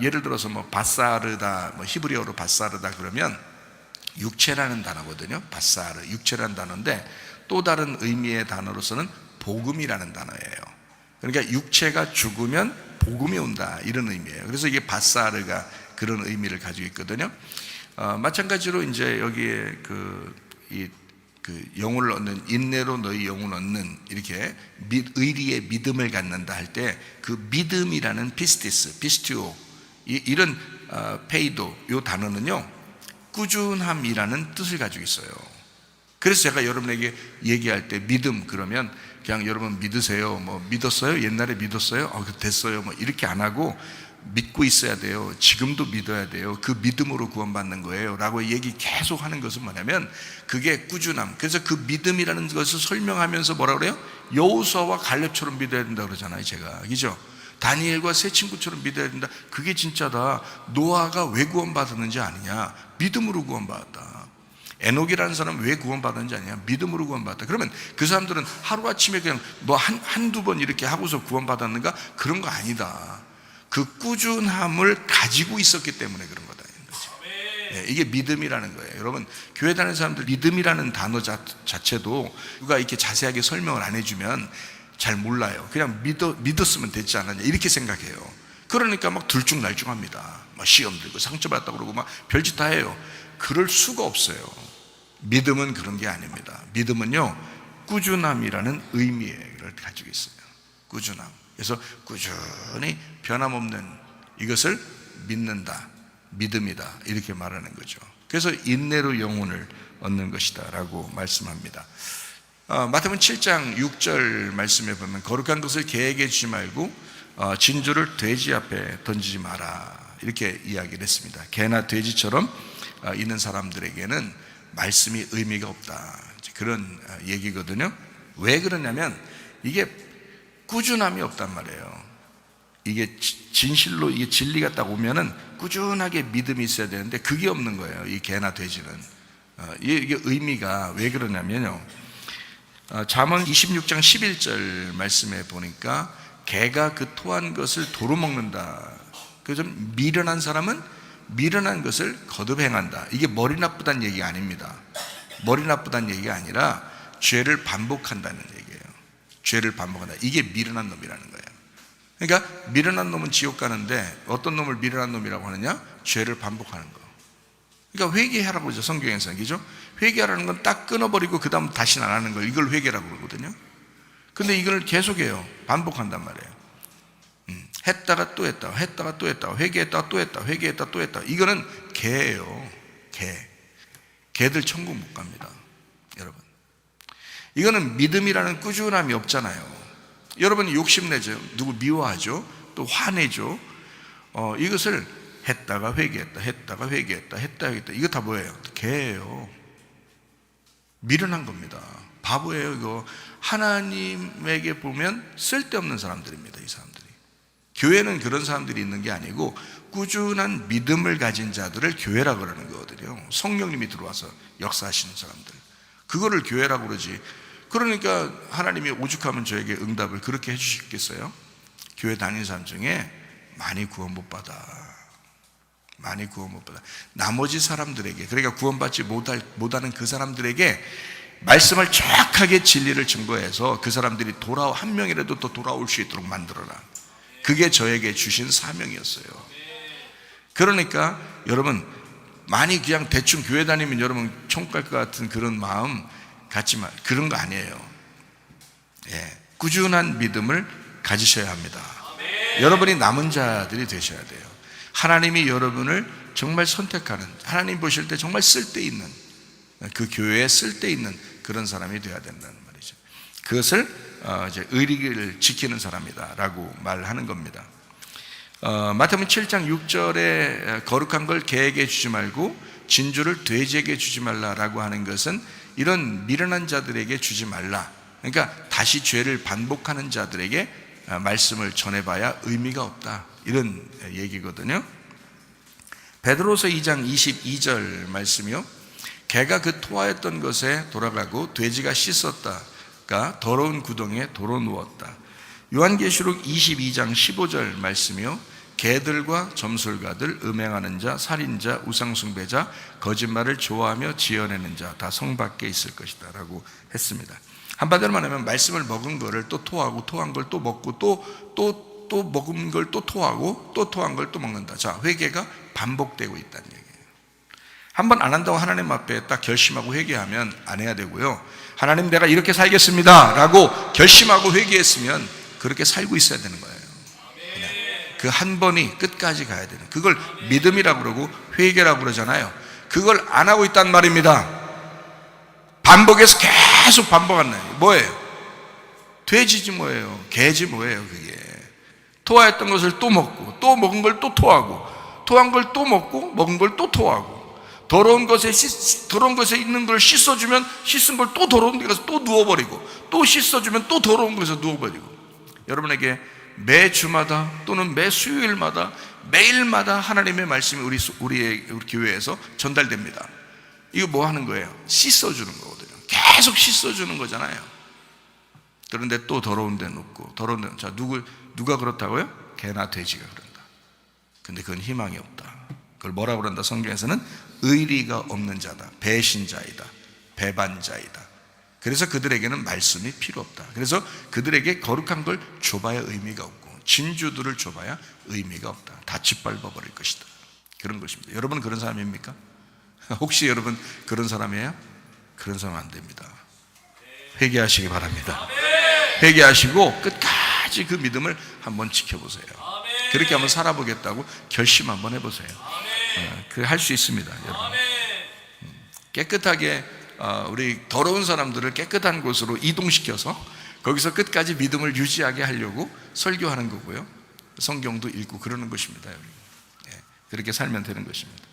예를 들어서 뭐 바사르다, 뭐 히브리어로 바사르다 그러면 육체라는 단어거든요. 바사르, 육체라는 단어인데 또 다른 의미의 단어로서는 복음이라는 단어예요. 그러니까 육체가 죽으면 복음이 온다 이런 의미예요. 그래서 이게 바사르가 그런 의미를 가지고 있거든요. 마찬가지로 이제 여기에 그 영혼을 얻는, 인내로 너희 영혼을 얻는, 이렇게 의리의 믿음을 갖는다 할 때 그 믿음이라는 피스티스, 피스티오 이런 페이도 이 단어는요 꾸준함이라는 뜻을 가지고 있어요. 그래서 제가 여러분에게 얘기할 때 믿음 그러면 그냥 여러분 믿으세요, 뭐 믿었어요? 옛날에 믿었어요? 됐어요, 뭐 이렇게 안 하고 믿고 있어야 돼요. 지금도 믿어야 돼요. 그 믿음으로 구원받는 거예요 라고 얘기 계속 하는 것은 뭐냐면 그게 꾸준함. 그래서 그 믿음이라는 것을 설명하면서 뭐라 그래요? 여호수아와 갈렙처럼 믿어야 된다 그러잖아요 제가. 그죠? 다니엘과 세 친구처럼 믿어야 된다. 그게 진짜다. 노아가 왜 구원받았는지 아느냐? 믿음으로 구원받았다. 에녹이라는 사람은 왜 구원받았는지 아니야? 믿음으로 구원받았다. 그러면 그 사람들은 하루아침에 그냥 뭐 한두 번 이렇게 하고서 구원받았는가? 그런 거 아니다. 그 꾸준함을 가지고 있었기 때문에 그런 거다. 네, 이게 믿음이라는 거예요. 여러분, 교회 다니는 사람들 믿음이라는 단어 자체도 누가 이렇게 자세하게 설명을 안 해주면 잘 몰라요. 그냥 믿었으면 됐지 않았냐 이렇게 생각해요. 그러니까 막 들쭉날쭉합니다. 막 시험 들고 상처받았다 그러고 막 별짓 다 해요. 그럴 수가 없어요. 믿음은 그런 게 아닙니다. 믿음은요 꾸준함이라는 의미를 가지고 있어요. 꾸준함. 그래서 꾸준히 변함없는 이것을 믿는다, 믿음이다 이렇게 말하는 거죠. 그래서 인내로 영혼을 얻는 것이다 라고 말씀합니다. 마태복음 7장 6절 말씀에 보면 거룩한 것을 개에게 주지 말고 진주를 돼지 앞에 던지지 마라 이렇게 이야기를 했습니다. 개나 돼지처럼 있는 사람들에게는 말씀이 의미가 없다 그런 얘기거든요. 왜 그러냐면 이게 꾸준함이 없단 말이에요. 이게 진실로 이게 진리가 딱 오면은 꾸준하게 믿음이 있어야 되는데 그게 없는 거예요. 이 개나 돼지는. 이게 의미가 왜 그러냐면요. 잠언 26장 11절 말씀에 보니까 개가 그 토한 것을 도로 먹는다. 그래서 미련한 사람은 미련한 것을 거듭 행한다. 이게 머리 나쁘다는 얘기가 아닙니다. 머리 나쁘다는 얘기가 아니라 죄를 반복한다는 얘기예요. 죄를 반복한다. 이게 미련한 놈이라는 거예요. 그러니까 미련한 놈은 지옥 가는데 어떤 놈을 미련한 놈이라고 하느냐? 죄를 반복하는 거. 그러니까 회개하라고 그러죠, 성경에서는. 그죠? 회개하라는 건 딱 끊어버리고 그 다음 다시는 안 하는 걸, 이걸 회개라고 그러거든요. 근데 이걸 계속해요. 반복한단 말이에요. 했다가 또 했다가, 했다가 또 했다가, 회개했다가 또 했다가, 회개했다가 또 했다가. 이거는 개예요. 개들 천국 못 갑니다, 여러분. 이거는 믿음이라는 꾸준함이 없잖아요. 여러분이 욕심내죠. 누구 미워하죠. 또 화내죠. 이것을 했다가 회개했다, 했다가 회개했다, 했다가 회개했다. 이거 다 뭐예요? 개예요. 미련한 겁니다. 바보예요, 이거. 하나님에게 보면 쓸데없는 사람들입니다, 이 사람들이. 교회는 그런 사람들이 있는 게 아니고 꾸준한 믿음을 가진 자들을 교회라고 그러는 거거든요. 성령님이 들어와서 역사하시는 사람들, 그거를 교회라고 그러지. 그러니까 하나님이 오죽하면 저에게 응답을 그렇게 해주시겠어요? 교회 다니는 사람 중에 많이 구원 못 받아. 나머지 사람들에게, 그러니까 구원받지 못하는 그 사람들에게 말씀을 정확하게 진리를 증거해서 그 사람들이 한 명이라도 더 돌아올 수 있도록 만들어라. 그게 저에게 주신 사명이었어요. 그러니까 여러분, 많이 그냥 대충 교회 다니면 여러분 총 갈 것 같은 그런 마음 갖지 마. 그런 거 아니에요. 꾸준한 믿음을 가지셔야 합니다. 여러분이 남은 자들이 되셔야 돼요. 하나님이 여러분을 정말 선택하는, 하나님 보실 때 정말 쓸데있는, 그 교회에 쓸데있는 그런 사람이 되어야 된다는 말이죠. 그것을 이제 의리를 지키는 사람이다 라고 말하는 겁니다. 마태복음 7장 6절에 거룩한 걸 개에게 주지 말고 진주를 돼지에게 주지 말라라고 하는 것은 이런 미련한 자들에게 주지 말라. 그러니까 다시 죄를 반복하는 자들에게 말씀을 전해봐야 의미가 없다, 이런 얘기거든요. 베드로서 2장 22절 말씀이요. 개가 그 토하였던 것에 돌아가고 돼지가 씻었다가 더러운 구덩이에 도로 누웠다. 요한계시록 22장 15절 말씀이요. 개들과 점술가들, 음행하는 자, 살인자, 우상숭배자, 거짓말을 좋아하며 지어내는 자 다 성 밖에 있을 것이다 라고 했습니다. 한마디로 말하면 말씀을 먹은 거를 또 토하고, 토한 걸 또 먹고, 또 먹은 걸 또 토하고, 또 토한 걸 또 먹는다. 자, 회개가 반복되고 있다는 얘기예요. 한번 안 한다고 하나님 앞에 딱 결심하고 회개하면 안 해야 되고요. 하나님, 내가 이렇게 살겠습니다 라고 결심하고 회개했으면 그렇게 살고 있어야 되는 거예요. 그 한 번이 끝까지 가야 되는, 그걸 믿음이라고 그러고 회개라고 그러잖아요. 그걸 안 하고 있단 말입니다. 반복해서 계속 반복하는, 뭐예요? 돼지지 뭐예요? 개지 뭐예요? 그게 토하였던 것을 또 먹고, 또 먹은 걸 또 토하고, 토한 걸 또 먹고, 먹은 걸 또 토하고, 더러운 것에 있는 걸 씻어주면 씻은 걸 또 더러운 데 가서 또 누워버리고, 또 씻어주면 또 더러운 것에서 누워버리고. 여러분에게 매 주마다 또는 매 수요일마다 매일마다 하나님의 말씀이 우리 교회에서 전달됩니다. 이거 뭐 하는 거예요? 씻어주는 거거든요. 계속 씻어주는 거잖아요. 그런데 또 더러운 데 눕고, 더러운 데, 자, 누가 그렇다고요? 개나 돼지가 그런다. 근데 그건 희망이 없다. 그걸 뭐라고 그런다? 성경에서는 의리가 없는 자다, 배신자이다, 배반자이다. 그래서 그들에게는 말씀이 필요 없다. 그래서 그들에게 거룩한 걸 줘봐야 의미가 없고, 진주들을 줘봐야 의미가 없다. 다 짓밟아 버릴 것이다. 그런 것입니다. 여러분 그런 사람입니까? 혹시 여러분 그런 사람이에요? 그런 사람 안 됩니다. 회개하시기 바랍니다. 회개하시고 끝까지 그 믿음을 한번 지켜보세요. 그렇게 한번 살아보겠다고 결심 한번 해보세요. 그 할 수 있습니다, 여러분. 깨끗하게 우리 더러운 사람들을 깨끗한 곳으로 이동시켜서 거기서 끝까지 믿음을 유지하게 하려고 설교하는 거고요. 성경도 읽고 그러는 것입니다. 그렇게 살면 되는 것입니다.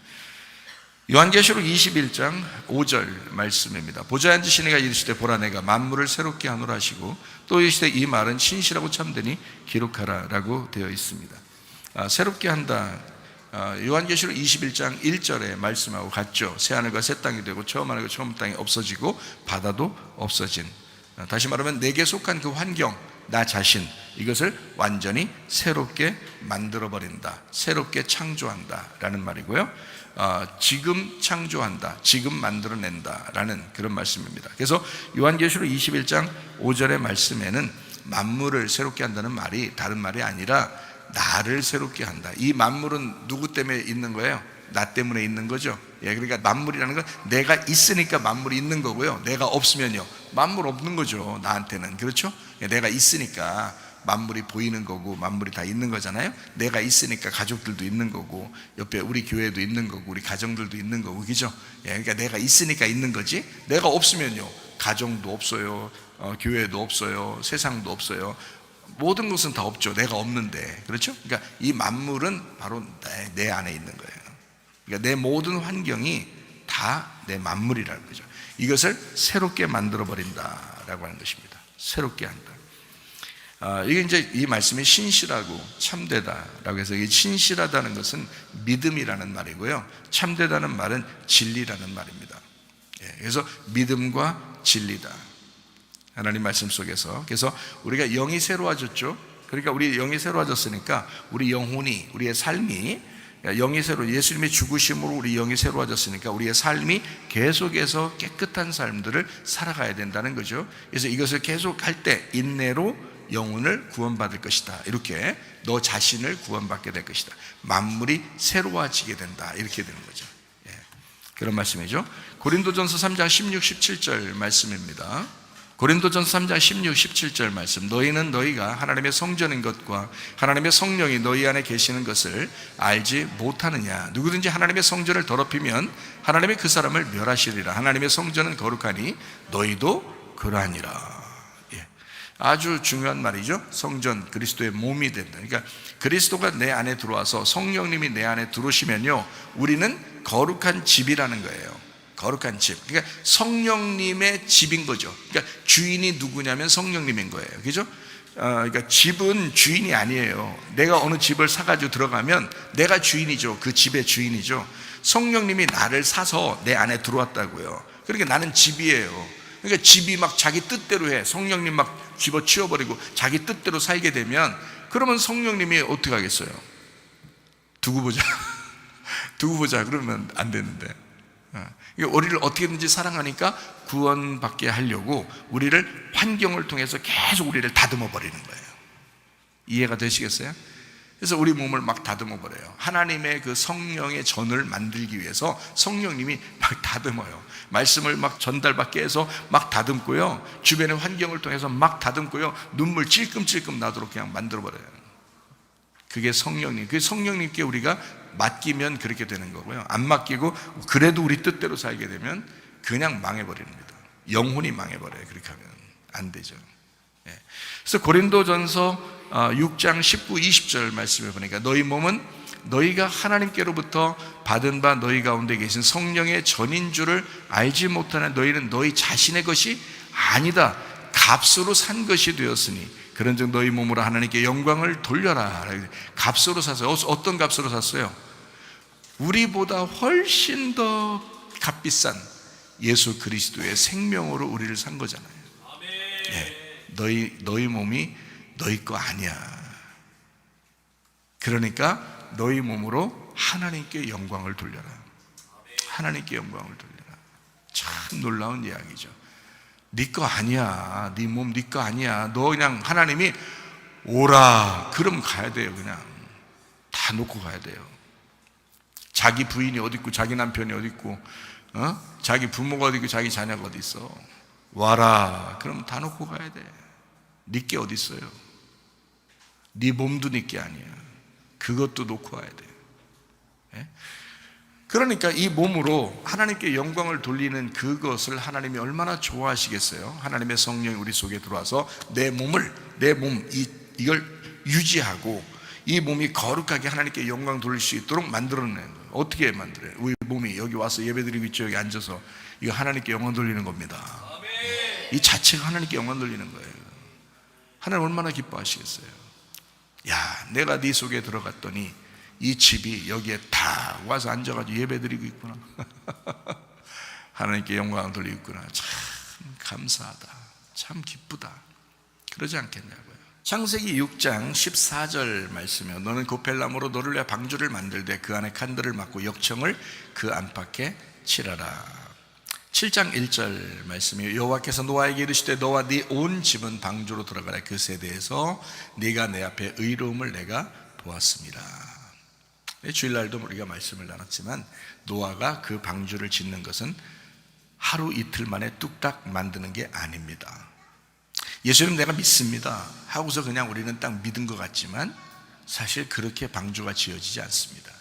요한계시록 21장 5절 말씀입니다. 보좌에 앉으신 이가 이르시되 보라, 내가 만물을 새롭게 하노라 하시고, 또 이르시되 이 말은 신실하고 참되니 기록하라 라고 되어 있습니다. 새롭게 한다. 요한계시록 21장 1절의 말씀하고 같죠. 새하늘과 새 땅이 되고 처음 하늘과 처음 땅이 없어지고 바다도 없어진, 다시 말하면 내게 속한 그 환경, 나 자신, 이것을 완전히 새롭게 만들어버린다, 새롭게 창조한다 라는 말이고요. 지금 창조한다, 지금 만들어낸다 라는 그런 말씀입니다. 그래서 요한계시록 21장 5절의 말씀에는 만물을 새롭게 한다는 말이 다른 말이 아니라 나를 새롭게 한다. 이 만물은 누구 때문에 있는 거예요? 나 때문에 있는 거죠. 그러니까 만물이라는 건 내가 있으니까 만물이 있는 거고요. 내가 없으면요, 만물 없는 거죠. 나한테는. 그렇죠? 내가 있으니까 만물이 보이는 거고 만물이 다 있는 거잖아요. 내가 있으니까 가족들도 있는 거고 옆에 우리 교회도 있는 거고 우리 가정들도 있는 거고, 그죠? 그러니까 내가 있으니까 있는 거지, 내가 없으면요, 가정도 없어요, 교회도 없어요, 세상도 없어요. 모든 것은 다 없죠. 내가 없는데. 그렇죠? 그러니까 이 만물은 바로 내 안에 있는 거예요. 그러니까 내 모든 환경이 다 내 만물이라는 거죠. 이것을 새롭게 만들어 버린다라고 하는 것입니다. 새롭게 한다. 이게 이제 이 말씀이 신실하고 참되다라고 해서, 이 신실하다는 것은 믿음이라는 말이고요, 참되다는 말은 진리라는 말입니다. 그래서 믿음과 진리다, 하나님 말씀 속에서. 그래서 우리가 영이 새로워졌죠. 그러니까 우리 영이 새로워졌으니까 우리 영혼이, 우리의 삶이 영이 새로, 예수님의 죽으심으로 우리 영이 새로워졌으니까 우리의 삶이 계속해서 깨끗한 삶들을 살아가야 된다는 거죠. 그래서 이것을 계속 할 때 인내로 영혼을 구원받을 것이다, 이렇게 너 자신을 구원받게 될 것이다, 만물이 새로워지게 된다, 이렇게 되는 거죠. 그런 말씀이죠. 고린도전서 3장 16, 17절 말씀입니다. 고린도전서 3장 16, 17절 말씀. 너희는 너희가 하나님의 성전인 것과 하나님의 성령이 너희 안에 계시는 것을 알지 못하느냐. 누구든지 하나님의 성전을 더럽히면 하나님이 그 사람을 멸하시리라. 하나님의 성전은 거룩하니 너희도 그러하니라. 아주 중요한 말이죠. 성전, 그리스도의 몸이 된다. 그러니까 그리스도가 내 안에 들어와서 성령님이 내 안에 들어오시면요, 우리는 거룩한 집이라는 거예요. 거룩한 집. 그러니까 성령님의 집인 거죠. 그러니까 주인이 누구냐면 성령님인 거예요. 그죠? 그러니까 집은 주인이 아니에요. 내가 어느 집을 사가지고 들어가면 내가 주인이죠. 그 집의 주인이죠. 성령님이 나를 사서 내 안에 들어왔다고요. 그러니까 나는 집이에요. 그러니까 집이 막 자기 뜻대로 해. 성령님 막 집어치워버리고 자기 뜻대로 살게 되면, 그러면 성령님이 어떻게 하겠어요? 두고 보자. 두고 보자 그러면 안 되는데. 우리를 어떻게든지 사랑하니까 구원받게 하려고 우리를 환경을 통해서 계속 우리를 다듬어 버리는 거예요. 이해가 되시겠어요? 그래서 우리 몸을 막 다듬어 버려요. 하나님의 그 성령의 전을 만들기 위해서 성령님이 막 다듬어요. 말씀을 막 전달받게 해서 막 다듬고요, 주변의 환경을 통해서 막 다듬고요, 눈물 찔끔찔끔 나도록 그냥 만들어 버려요. 그게 성령님. 그 성령님께 우리가 맡기면 그렇게 되는 거고요, 안 맡기고 그래도 우리 뜻대로 살게 되면 그냥 망해버리는 겁니다. 영혼이 망해버려요. 그렇게 하면 안 되죠. 그래서 고린도전서 6장 19, 20절 말씀을 보니까 너희 몸은 너희가 하나님께로부터 받은 바 너희 가운데 계신 성령의 전인 줄을 알지 못하는 너희는 너희 자신의 것이 아니다, 값으로 산 것이 되었으니 그런즉 너희 몸으로 하나님께 영광을 돌려라. 값으로 샀어요. 어떤 값으로 샀어요? 우리보다 훨씬 더 값비싼 예수 그리스도의 생명으로 우리를 산 거잖아요. 너희 몸이 너희 거 아니야. 그러니까 너희 몸으로 하나님께 영광을 돌려라. 하나님께 영광을 돌려라. 참 놀라운 이야기죠. 네 거 아니야. 네 몸 네 거 아니야. 너 그냥 하나님이 오라 그럼 가야 돼요. 그냥 다 놓고 가야 돼요. 자기 부인이 어디 있고 자기 남편이 어디 있고 자기 부모가 어디 있고 자기 자녀가 어디 있어. 와라 그럼 다 놓고 가야 돼. 네 게 어디 있어요? 네 몸도 네 게 아니야. 그것도 놓고 와야 돼. 그러니까 이 몸으로 하나님께 영광을 돌리는 그것을 하나님이 얼마나 좋아하시겠어요? 하나님의 성령이 우리 속에 들어와서 내 몸 이걸 유지하고 이 몸이 거룩하게 하나님께 영광 돌릴 수 있도록 만들어내는 거예요. 어떻게 만들어요? 우리 몸이 여기 와서 예배드리고 있죠. 여기 앉아서 이거 하나님께 영광 돌리는 겁니다. 이 자체가 하나님께 영광 돌리는 거예요. 하나님 얼마나 기뻐하시겠어요? 야, 내가 네 속에 들어갔더니 이 집이 여기에 다 와서 앉아가지고 예배드리고 있구나. 하나님께 영광을 돌리고 있구나. 참 감사하다. 참 기쁘다. 그러지 않겠냐고요. 창세기 6장 14절 말씀이요. 너는 고펠나무로 너를 위해 방주를 만들되 그 안에 칸들을 막고 역청을 그 안팎에 칠하라. 7장 1절 말씀이에요. 여호와께서 노아에게 이르시되 너와 네 온 집은 방주로 들어가라. 그 세대에서 네가 내 앞에 의로움을 내가 보았습니다. 주일날도 우리가 말씀을 나눴지만 노아가 그 방주를 짓는 것은 하루 이틀 만에 뚝딱 만드는 게 아닙니다. 예수님 내가 믿습니다 하고서 그냥 우리는 딱 믿은 것 같지만 사실 그렇게 방주가 지어지지 않습니다.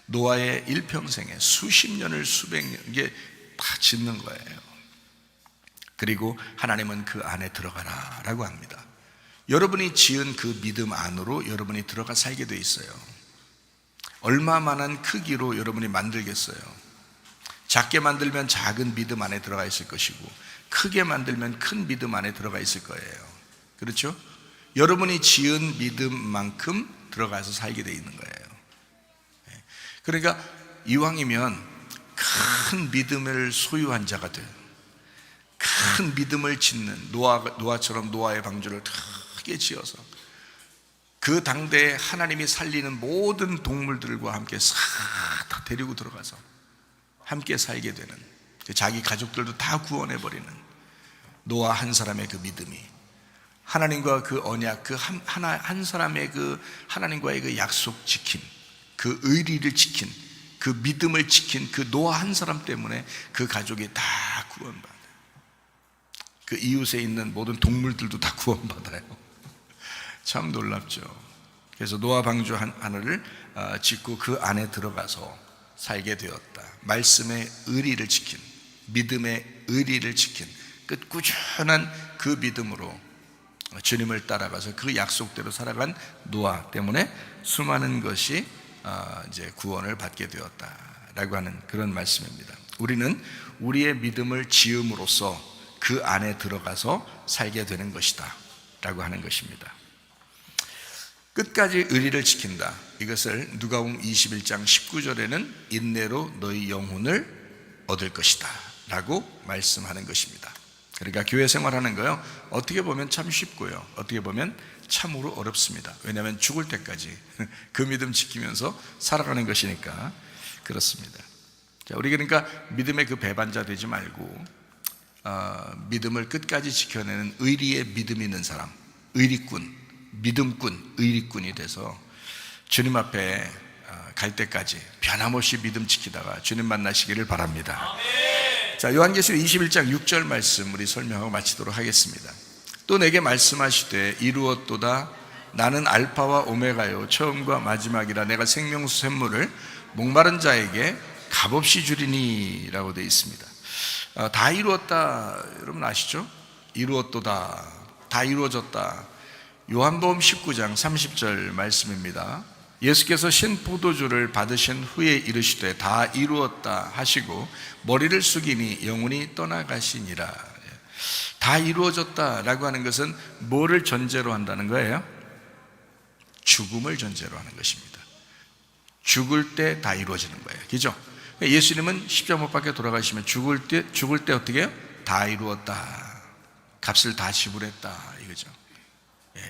노아의 일평생에 수십 년을 수백 년 이게 다 짓는 거예요. 그리고 하나님은 그 안에 들어가라 라고 합니다. 여러분이 지은 그 믿음 안으로 여러분이 들어가 살게 돼 있어요. 얼마만한 크기로 여러분이 만들겠어요? 작게 만들면 작은 믿음 안에 들어가 있을 것이고 크게 만들면 큰 믿음 안에 들어가 있을 거예요. 그렇죠? 여러분이 지은 믿음만큼 들어가서 살게 돼 있는 거예요. 그러니까 이왕이면 큰 믿음을 소유한 자가 돼요. 큰 믿음을 짓는 노아처럼 노아의 방주를 크게 지어서 그 당대에 하나님이 살리는 모든 동물들과 함께 싹 다 데리고 들어가서 함께 살게 되는, 자기 가족들도 다 구원해버리는 노아 한 사람의 그 믿음이 하나님과 그 언약, 그 한 사람의 그 하나님과의 그 약속 지킴, 그 의리를 지킨, 그 믿음을 지킨 그 노아 한 사람 때문에 그 가족이 다 구원받아요. 그 이웃에 있는 모든 동물들도 다 구원받아요. 참 놀랍죠. 그래서 노아 방주 하나를 짓고 그 안에 들어가서 살게 되었다. 말씀의 의리를 지킨, 믿음의 의리를 지킨 꾸준한 그 믿음으로 주님을 따라가서 그 약속대로 살아간 노아 때문에 수많은 것이 이제 구원을 받게 되었다라고 하는 그런 말씀입니다. 우리는 우리의 믿음을 지음으로써 그 안에 들어가서 살게 되는 것이다 라고 하는 것입니다. 끝까지 의리를 지킨다. 이것을 누가복음 21장 19절에는 인내로 너희 영혼을 얻을 것이다 라고 말씀하는 것입니다. 그러니까 교회 생활하는 거요, 어떻게 보면 참 쉽고요, 어떻게 보면 참으로 어렵습니다. 왜냐하면 죽을 때까지 그 믿음 지키면서 살아가는 것이니까 그렇습니다. 자, 우리 그러니까 믿음의 그 배반자 되지 말고 믿음을 끝까지 지켜내는 의리의 믿음 있는 사람, 의리꾼, 믿음꾼, 의리꾼이 돼서 주님 앞에 갈 때까지 변함없이 믿음 지키다가 주님 만나시기를 바랍니다. 자, 요한계시록 21장 6절 말씀 우리 설명하고 마치도록 하겠습니다. 또 내게 말씀하시되 이루었도다. 나는 알파와 오메가요 처음과 마지막이라. 내가 생명수 샘물을 목마른 자에게 값없이 주리니 라고 되어 있습니다. 다 이루었다, 여러분 아시죠? 이루었도다, 다 이루어졌다. 요한복음 19장 30절 말씀입니다. 예수께서 신 포도주를 받으신 후에 이르시되 다 이루었다 하시고 머리를 숙이니 영혼이 떠나가시니라. 다 이루어졌다라고 하는 것은 뭐를 전제로 한다는 거예요? 죽음을 전제로 하는 것입니다. 죽을 때 다 이루어지는 거예요. 그죠? 예수님은 십자가 못 박혀 돌아가시면 죽을 때 어떻게 해요? 다 이루었다, 값을 다 지불했다 이거죠.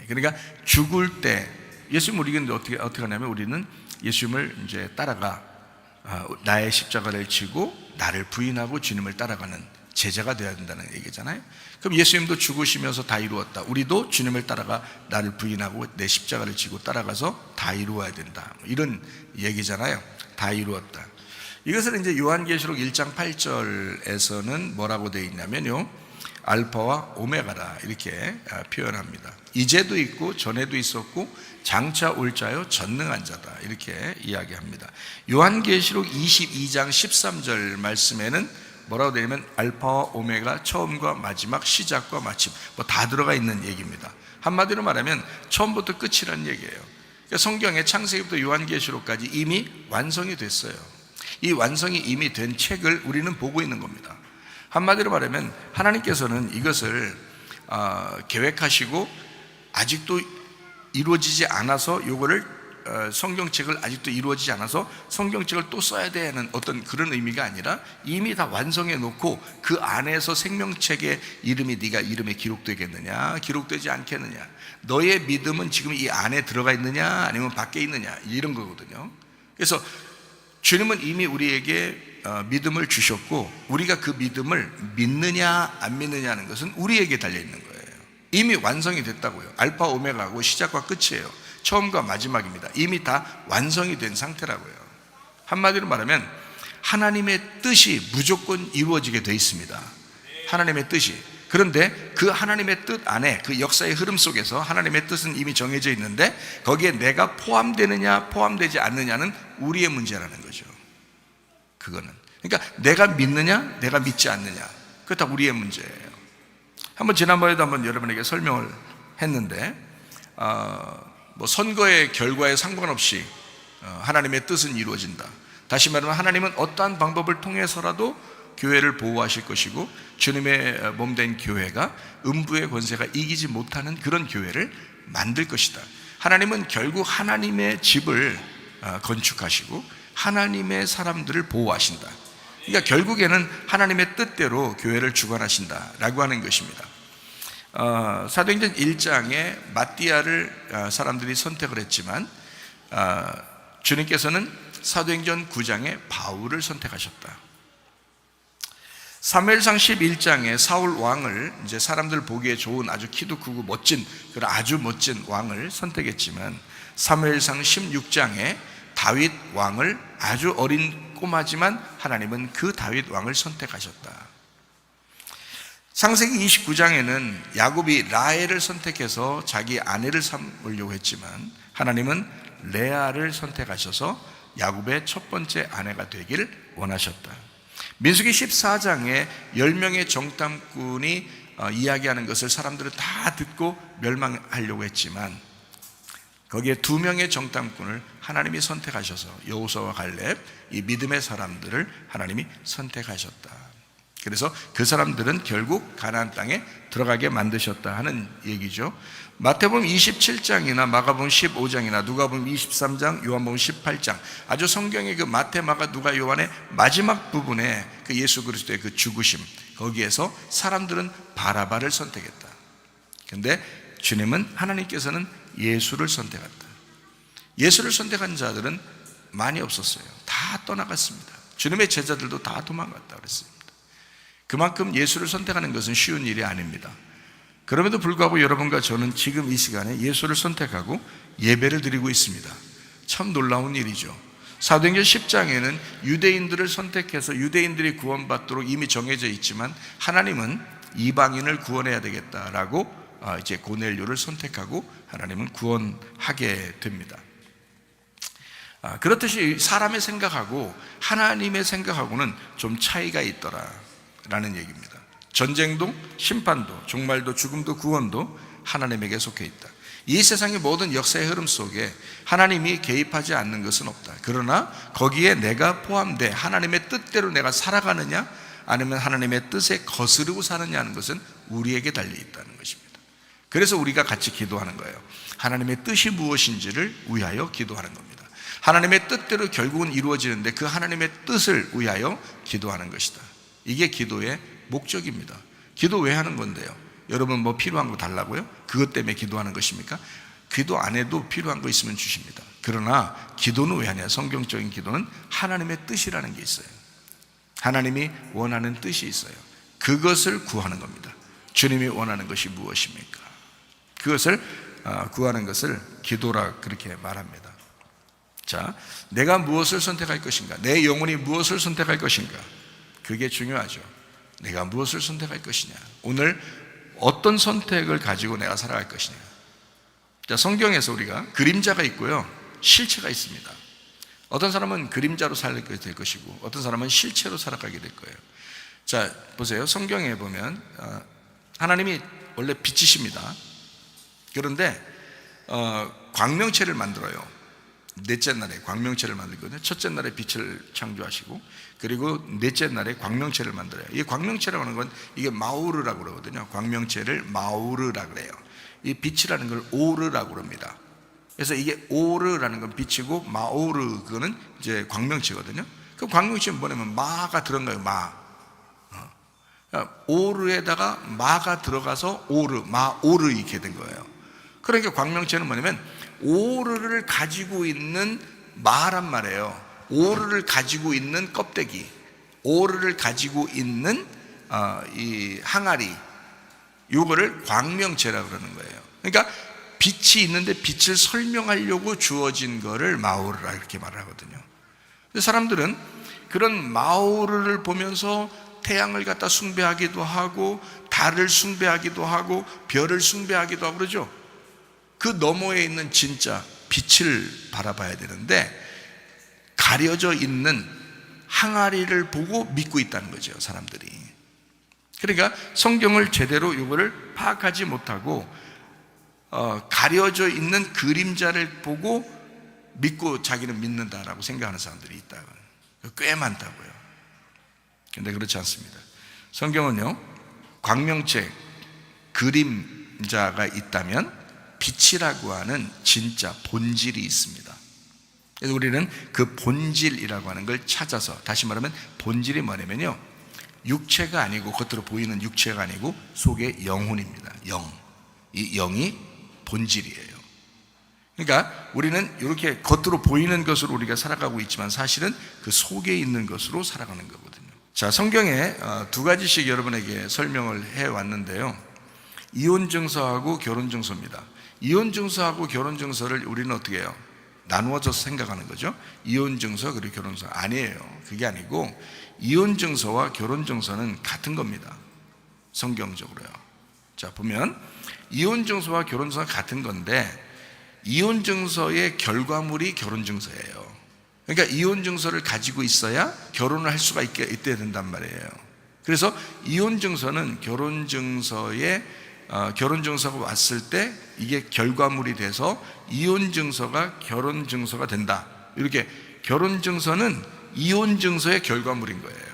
그러니까 죽을 때 예수님 우리는 어떻게 하냐면 우리는 예수님을 이제 따라가 나의 십자가를 지고 나를 부인하고 주님을 따라가는 제자가 되어야 된다는 얘기잖아요. 그럼 예수님도 죽으시면서 다 이루었다. 우리도 주님을 따라가 나를 부인하고 내 십자가를 지고 따라가서 다 이루어야 된다. 이런 얘기잖아요. 다 이루었다. 이것을 이제 요한계시록 1장 8절에서는 뭐라고 되어 있냐면요, 알파와 오메가라 이렇게 표현합니다. 이제도 있고 전에도 있었고 장차 올 자요 전능한 자다 이렇게 이야기합니다. 요한계시록 22장 13절 말씀에는 뭐라고 되어 있냐면 알파와 오메가, 처음과 마지막, 시작과 마침, 뭐 다 들어가 있는 얘기입니다. 한마디로 말하면 처음부터 끝이라는 얘기예요. 그러니까 성경의 창세기부터 요한계시록까지 이미 완성이 됐어요. 이 완성이 이미 된 책을 우리는 보고 있는 겁니다. 한마디로 말하면 하나님께서는 이것을 계획하시고 아직도 이루어지지 않아서 요거를 성경책을 아직도 이루어지지 않아서 성경책을 또 써야 되는 어떤 그런 의미가 아니라 이미 다 완성해 놓고 그 안에서 생명책의 이름이 네가 이름에 기록되겠느냐 기록되지 않겠느냐, 너의 믿음은 지금 이 안에 들어가 있느냐 아니면 밖에 있느냐 이런 거거든요. 그래서 주님은 이미 우리에게 믿음을 주셨고, 우리가 그 믿음을 믿느냐 안 믿느냐 하는 것은 우리에게 달려있는 거예요. 이미 완성이 됐다고요. 알파 오메가고 시작과 끝이에요. 처음과 마지막입니다. 이미 다 완성이 된 상태라고요. 한마디로 말하면 하나님의 뜻이 무조건 이루어지게 되어 있습니다. 하나님의 뜻이. 그런데 그 하나님의 뜻 안에, 그 역사의 흐름 속에서 하나님의 뜻은 이미 정해져 있는데 거기에 내가 포함되느냐 포함되지 않느냐는 우리의 문제라는 거죠. 그거는, 그러니까 내가 믿느냐 내가 믿지 않느냐, 그거 다 우리의 문제예요. 한번 지난번에도 한번 여러분에게 설명을 했는데 뭐 선거의 결과에 상관없이 하나님의 뜻은 이루어진다. 다시 말하면 하나님은 어떠한 방법을 통해서라도 교회를 보호하실 것이고, 주님의 몸된 교회가 음부의 권세가 이기지 못하는 그런 교회를 만들 것이다. 하나님은 결국 하나님의 집을 건축하시고 하나님의 사람들을 보호하신다. 그러니까 결국에는 하나님의 뜻대로 교회를 주관하신다라고 하는 것입니다. 사도행전 1장에 마띠아를 사람들이 선택을 했지만 주님께서는 사도행전 9장에 바울을 선택하셨다. 사무엘상 11장에 사울 왕을 이제 사람들 보기에 좋은 아주 키도 크고 멋진, 그런 아주 멋진 왕을 선택했지만 사무엘상 16장에 다윗 왕을, 아주 어린 꼬마지만 하나님은 그 다윗 왕을 선택하셨다. 창세기 29장에는 야곱이 라헬을 선택해서 자기 아내를 삼으려고 했지만 하나님은 레아를 선택하셔서 야곱의 첫 번째 아내가 되기를 원하셨다. 민수기 14장에 10명의 정탐꾼이 이야기하는 것을 사람들은 다 듣고 멸망하려고 했지만 거기에 2명의 정탐꾼을 하나님이 선택하셔서 여호수아와 갈렙, 이 믿음의 사람들을 하나님이 선택하셨다. 그래서 그 사람들은 결국 가나안 땅에 들어가게 만드셨다 하는 얘기죠. 마태복음 27장이나 마가복음 15장이나 누가복음 23장, 요한복음 18장, 아주 성경의 그 마태, 마가, 누가, 요한의 마지막 부분에 그 예수 그리스도의 그 죽으심, 거기에서 사람들은 바라바를 선택했다. 그런데 주님은, 하나님께서는 예수를 선택했다. 예수를 선택한 자들은 많이 없었어요. 다 떠나갔습니다. 주님의 제자들도 다 도망갔다 그랬습니다. 그만큼 예수를 선택하는 것은 쉬운 일이 아닙니다. 그럼에도 불구하고 여러분과 저는 지금 이 시간에 예수를 선택하고 예배를 드리고 있습니다. 참 놀라운 일이죠. 사도행전 10장에는 유대인들을 선택해서 유대인들이 구원받도록 이미 정해져 있지만 하나님은 이방인을 구원해야 되겠다라고 이제 고넬료를 선택하고 하나님은 구원하게 됩니다. 그렇듯이 사람의 생각하고 하나님의 생각하고는 좀 차이가 있더라라는 얘기입니다. 전쟁도 심판도 종말도 죽음도 구원도 하나님에게 속해 있다. 이 세상의 모든 역사의 흐름 속에 하나님이 개입하지 않는 것은 없다. 그러나 거기에 내가 포함돼 하나님의 뜻대로 내가 살아가느냐 아니면 하나님의 뜻에 거스르고 사느냐 하는 것은 우리에게 달려 있다는 것입니다. 그래서 우리가 같이 기도하는 거예요. 하나님의 뜻이 무엇인지를 위하여 기도하는 겁니다. 하나님의 뜻대로 결국은 이루어지는데 그 하나님의 뜻을 위하여 기도하는 것이다. 이게 기도의 목적입니다. 기도 왜 하는 건데요? 여러분 뭐 필요한 거 달라고요? 그것 때문에 기도하는 것입니까? 기도 안 해도 필요한 거 있으면 주십니다. 그러나 기도는 왜 하냐? 성경적인 기도는 하나님의 뜻이라는 게 있어요. 하나님이 원하는 뜻이 있어요. 그것을 구하는 겁니다. 주님이 원하는 것이 무엇입니까? 그것을 구하는 것을 기도라 그렇게 말합니다. 자, 내가 무엇을 선택할 것인가? 내 영혼이 무엇을 선택할 것인가? 그게 중요하죠. 내가 무엇을 선택할 것이냐? 오늘 어떤 선택을 가지고 내가 살아갈 것이냐? 자, 성경에서 우리가 그림자가 있고요, 실체가 있습니다. 어떤 사람은 그림자로 살게 될 것이고 어떤 사람은 실체로 살아가게 될 거예요. 자, 보세요. 성경에 보면 하나님이 원래 빛이십니다. 그런데 광명체를 만들어요. 넷째 날에 광명체를 만들거든요. 첫째 날에 빛을 창조하시고 그리고 넷째 날에 광명체를 만들어요. 이 광명체라고 하는 건 이게 마우르라고 그러거든요. 광명체를 마우르라고 그래요. 이 빛이라는 걸 오르라고 그럽니다. 그래서 이게 오르라는 건 빛이고 마오르 그거는 이제 광명체거든요. 그 광명체는 뭐냐면 마가 들어간 거예요. 마. 오르에다가 마가 들어가서 오르, 마오르 이렇게 된 거예요. 그러니까 광명체는 뭐냐면 오르를 가지고 있는 마란 말이에요. 오르를 가지고 있는 껍데기, 오르를 가지고 있는 이 항아리, 요거를 광명체라고 그러는 거예요. 그러니까 빛이 있는데 빛을 설명하려고 주어진 거를 마오르라 이렇게 말하거든요. 사람들은 그런 마오르를 보면서 태양을 갖다 숭배하기도 하고 달을 숭배하기도 하고 별을 숭배하기도 하고 그러죠. 그 너머에 있는 진짜 빛을 바라봐야 되는데 가려져 있는 항아리를 보고 믿고 있다는 거죠, 사람들이. 그러니까 성경을 제대로 이거를 파악하지 못하고 가려져 있는 그림자를 보고 믿고 자기는 믿는다라고 생각하는 사람들이 있다고. 꽤 많다고요. 근데 그렇지 않습니다. 성경은요, 광명체, 그림자가 있다면 빛이라고 하는 진짜 본질이 있습니다. 그래서 우리는 그 본질이라고 하는 걸 찾아서, 다시 말하면 본질이 뭐냐면요, 육체가 아니고, 겉으로 보이는 육체가 아니고 속의 영혼입니다. 이 영이 본질이에요. 그러니까 우리는 이렇게 겉으로 보이는 것으로 우리가 살아가고 있지만 사실은 그 속에 있는 것으로 살아가는 거거든요. 자, 성경에 두 가지씩 여러분에게 설명을 해왔는데요, 이혼증서하고 결혼증서입니다. 이혼증서하고 결혼증서를 우리는 어떻게 해요? 나누어져서 생각하는 거죠. 이혼증서 그리고 결혼증서 아니에요. 그게 아니고 이혼증서와 결혼증서는 같은 겁니다, 성경적으로요. 자, 보면 이혼증서와 결혼증서가 같은 건데 이혼증서의 결과물이 결혼증서예요. 그러니까 이혼증서를 가지고 있어야 결혼을 할 수가 있게 된단 말이에요. 그래서 이혼증서는 결혼증서가 왔을 때 이게 결과물이 돼서 이혼증서가 결혼증서가 된다. 이렇게 결혼증서는 이혼증서의 결과물인 거예요.